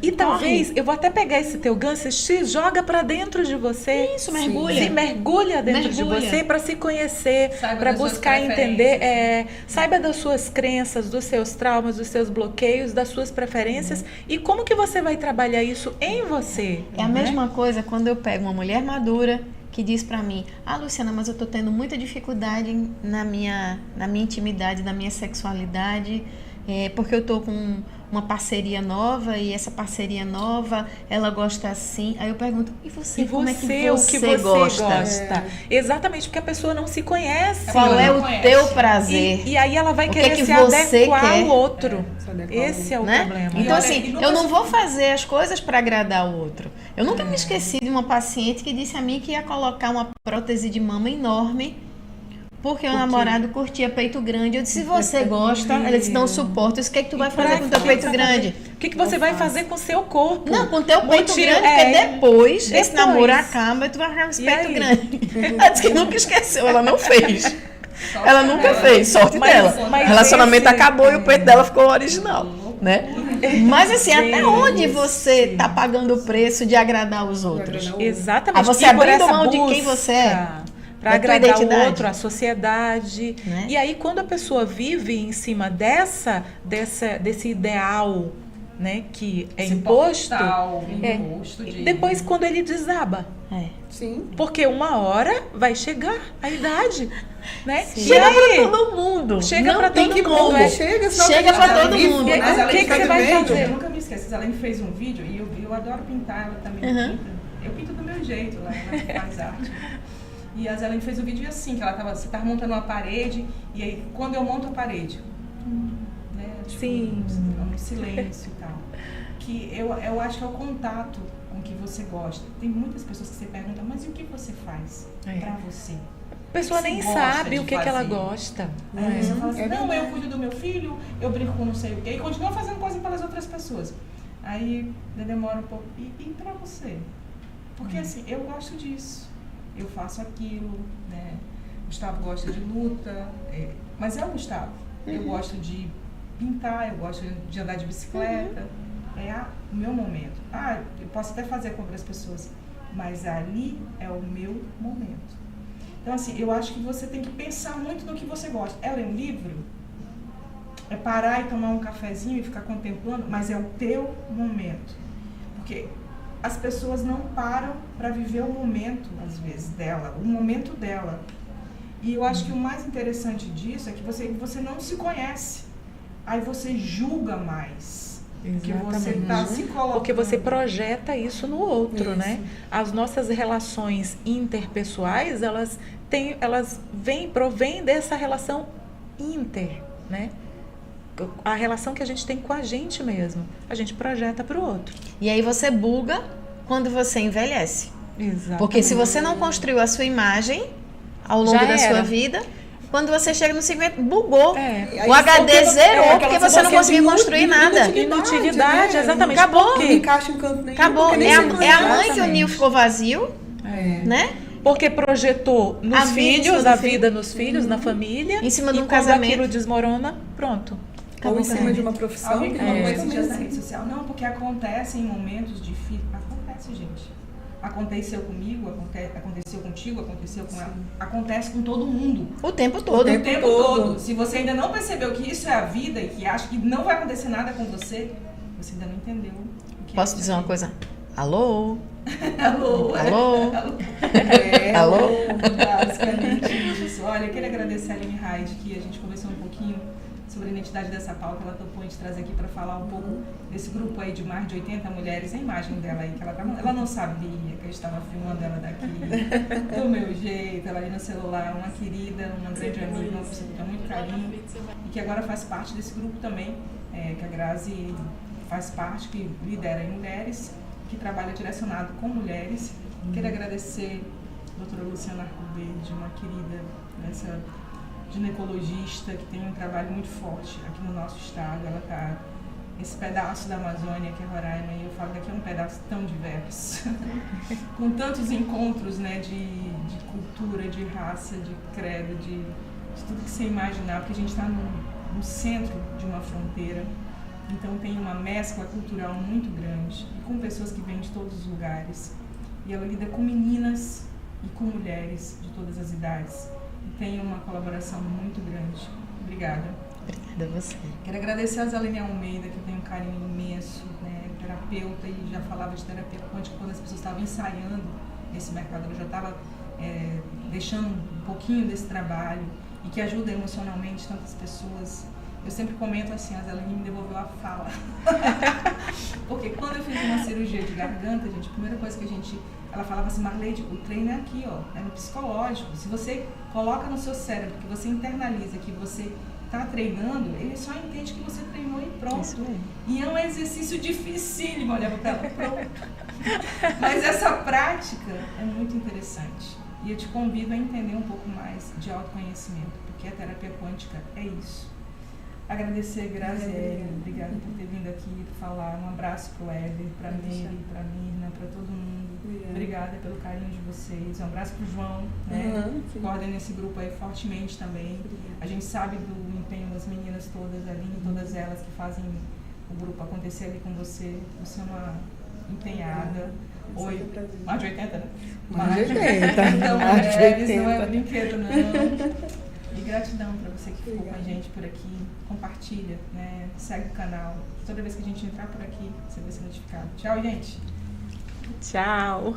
Speaker 2: E talvez, eu vou até pegar esse teu gancho, joga pra dentro de você.
Speaker 3: Isso, mergulha.
Speaker 2: Se mergulha dentro de você para se conhecer, para buscar entender. Saiba das suas crenças, dos seus traumas, dos seus bloqueios, das suas preferências e como que você vai trabalhar isso em você.
Speaker 3: É a mesma coisa quando eu pego uma mulher madura que diz pra mim, Luciana, mas eu tô tendo muita dificuldade na minha intimidade, na minha sexualidade, porque eu tô com uma parceria nova e essa parceria nova, ela gosta assim. Aí eu pergunto, e você como é que você gosta?
Speaker 2: Exatamente, porque a pessoa não se conhece.
Speaker 3: Qual é o teu prazer?
Speaker 2: E aí ela vai querer se adequar ao outro. Esse é o problema.
Speaker 3: Então assim, eu não vou fazer as coisas para agradar o outro. Eu nunca me esqueci de uma paciente que disse a mim que ia colocar uma prótese de mama enorme porque o namorado curtia peito grande. Eu disse, se você gosta, ela disse, não suporto. Isso, o que é que tu vai fazer com o teu peito grande?
Speaker 2: O que você vai fazer com o seu corpo?
Speaker 3: Não, com o teu peito grande, porque depois esse namoro acaba e tu vai ficar com esse peito grande. Ela disse que nunca esqueceu, ela não fez. Ela nunca fez, sorte dela. O relacionamento acabou e o peito dela ficou original, né? Mas assim, até onde você tá pagando o preço de agradar os outros?
Speaker 2: Exatamente.
Speaker 3: Você abrindo mão de quem você é.
Speaker 2: Para agradar o outro, a sociedade. Né? E aí, quando a pessoa vive em cima desse ideal, né, que é imposto, depois quando ele desaba.
Speaker 4: Sim.
Speaker 2: Porque uma hora vai chegar a idade, né?
Speaker 3: Chega para todo mundo.
Speaker 2: Chega para todo mundo.
Speaker 3: Chega para todo mundo.
Speaker 2: O que você vai fazer?
Speaker 1: Eu nunca me esqueço. Ela me fez um vídeo e eu adoro pintar, ela também pinta. Eu pinto do meu jeito, ela faz arte. E a Zelene fez um vídeo assim, que você estava montando uma parede, e aí quando eu monto a parede, né, tipo,
Speaker 2: sim,
Speaker 1: um silêncio e tal. Que eu acho que é o contato com o que você gosta. Tem muitas pessoas que você pergunta, mas e o que você faz pra você?
Speaker 2: A pessoa nem sabe o que ela gosta.
Speaker 1: Você fala assim, não, eu cuido do meu filho, eu brinco com não sei o quê, e continua fazendo coisa pelas outras pessoas. Aí demora um pouco. E pra você? Porque assim, eu gosto disso. Eu faço aquilo, né? Gustavo gosta de luta, mas é o Gustavo. Eu gosto de pintar, eu gosto de andar de bicicleta. É o meu momento. Eu posso até fazer com outras pessoas, mas ali é o meu momento. Então, assim, eu acho que você tem que pensar muito no que você gosta. É ler um livro? É parar e tomar um cafezinho e ficar contemplando? Mas é o teu momento. Porque as pessoas não param para viver o momento, às vezes, dela, o momento dela. E eu acho que o mais interessante disso é que você não se conhece. Aí você julga mais. Porque você está se colocando.
Speaker 2: Porque você projeta isso no outro, né? As nossas relações interpessoais, elas provêm dessa relação inter, né? A relação que a gente tem com a gente mesmo. A gente projeta para o outro.
Speaker 3: E aí você buga quando você envelhece.
Speaker 2: Exatamente.
Speaker 3: Porque se você não construiu a sua imagem ao longo
Speaker 2: Já
Speaker 3: da sua
Speaker 2: era.
Speaker 3: vida, quando você chega no 50, bugou.
Speaker 2: É.
Speaker 3: O HD zerou
Speaker 4: aquela
Speaker 3: porque você não
Speaker 4: sensação
Speaker 3: conseguiu
Speaker 4: de
Speaker 3: construir
Speaker 4: inutilidade,
Speaker 3: nada.
Speaker 2: Inutilidade,
Speaker 4: né?
Speaker 2: exatamente.
Speaker 3: Acabou.
Speaker 2: Por
Speaker 4: Não
Speaker 2: quê?
Speaker 4: encaixa em canto nenhum.
Speaker 3: Acabou.
Speaker 4: porque nem
Speaker 3: É
Speaker 4: se
Speaker 3: a
Speaker 4: conhece.
Speaker 3: mãe que o
Speaker 2: Exatamente.
Speaker 3: ninho ficou vazio,
Speaker 2: É.
Speaker 3: né?
Speaker 2: Porque projetou
Speaker 3: A
Speaker 2: nos
Speaker 3: vida em cima
Speaker 2: filhos,
Speaker 3: do
Speaker 2: a
Speaker 3: filho.
Speaker 2: vida nos filhos, na família.
Speaker 3: Em cima de
Speaker 2: e
Speaker 3: um
Speaker 2: quando
Speaker 3: casamento.
Speaker 2: aquilo desmorona, pronto.
Speaker 4: Ou
Speaker 2: Acabou
Speaker 4: em cima
Speaker 2: também.
Speaker 4: de uma profissão.
Speaker 1: Alguém que
Speaker 4: que
Speaker 1: não
Speaker 4: não
Speaker 1: foi
Speaker 4: gosta
Speaker 1: esses dias na
Speaker 4: mesmo.
Speaker 1: rede social? Não, porque acontece em momentos difíceis. Acontece, gente. Aconteceu comigo, aconteceu contigo, aconteceu com ela. Acontece com todo mundo.
Speaker 3: O tempo todo.
Speaker 1: O tempo todo. Se você ainda não percebeu que isso é a vida e que acha que não vai acontecer nada com você, você ainda não entendeu o que
Speaker 3: Posso dizer uma coisa? Alô?
Speaker 1: Alô?
Speaker 3: Alô?
Speaker 1: Alô? Basicamente isso. Olha, eu queria agradecer a Aline Hyde, que a gente conversou um pouquinho sobre a identidade dessa pauta. Ela topou a gente trazer aqui para falar um pouco desse grupo aí de mais de 80 mulheres. A imagem dela aí, que ela não sabia que eu estava filmando ela daqui, do meu jeito, ela ali no celular, uma querida, uma grande amiga, uma pessoa que tem muito carinho e que agora faz parte desse grupo também, que a Grazi faz parte, que lidera em mulheres, que trabalha direcionado com mulheres. Queria agradecer a doutora Luciana Arcoverde, uma querida nessa ginecologista que tem um trabalho muito forte aqui no nosso estado. Ela está esse pedaço da Amazônia que é Roraima, e eu falo que aqui é um pedaço tão diverso, com tantos encontros, né, de cultura, de raça, de credo, de tudo que você imaginar, porque a gente está no centro de uma fronteira, então tem uma mescla cultural muito grande, e com pessoas que vêm de todos os lugares, e ela lida com meninas e com mulheres de todas as idades, e tem uma colaboração muito grande. Obrigada.
Speaker 3: Obrigada a você.
Speaker 1: Quero agradecer a Zalene Almeida, que eu tenho um carinho imenso, né, terapeuta, e já falava de terapia quântica quando as pessoas estavam ensaiando esse mercado. Ela já estava deixando um pouquinho desse trabalho e que ajuda emocionalmente tantas pessoas. Eu sempre comento assim, a Zalene me devolveu a fala. Porque quando eu fiz uma cirurgia de garganta, gente, a primeira coisa que ela falava assim, Marleide, o treino é aqui, ó, é no psicológico. Se você coloca no seu cérebro, que você internaliza, que você está treinando, ele só entende que você treinou e pronto.
Speaker 3: Isso mesmo.
Speaker 1: E é um exercício dificílimo, olhava para ela, pronto. Mas essa prática é muito interessante. E eu te convido a entender um pouco mais de autoconhecimento, porque a terapia quântica é isso. Agradecer, Graziele, obrigada por ter vindo aqui falar. Um abraço para o Éder, para a Miri, para a Mirna, para todo mundo. Obrigada pelo carinho de vocês. Um abraço para o João, né, que coordena esse grupo aí fortemente também. A gente sabe do empenho das meninas todas ali, todas elas que fazem o grupo acontecer ali com você. Você é uma empenhada. Oi, mais de 80, né?
Speaker 4: Mais de 80.
Speaker 1: Então,
Speaker 4: Mais de
Speaker 1: mulheres, não é
Speaker 4: 80.
Speaker 1: brinquedo, não. E gratidão para você que ficou com a gente por aqui. Compartilha, né? Segue o canal. Toda vez que a gente entrar por aqui, você vai ser notificado. Tchau, gente!
Speaker 2: Tchau.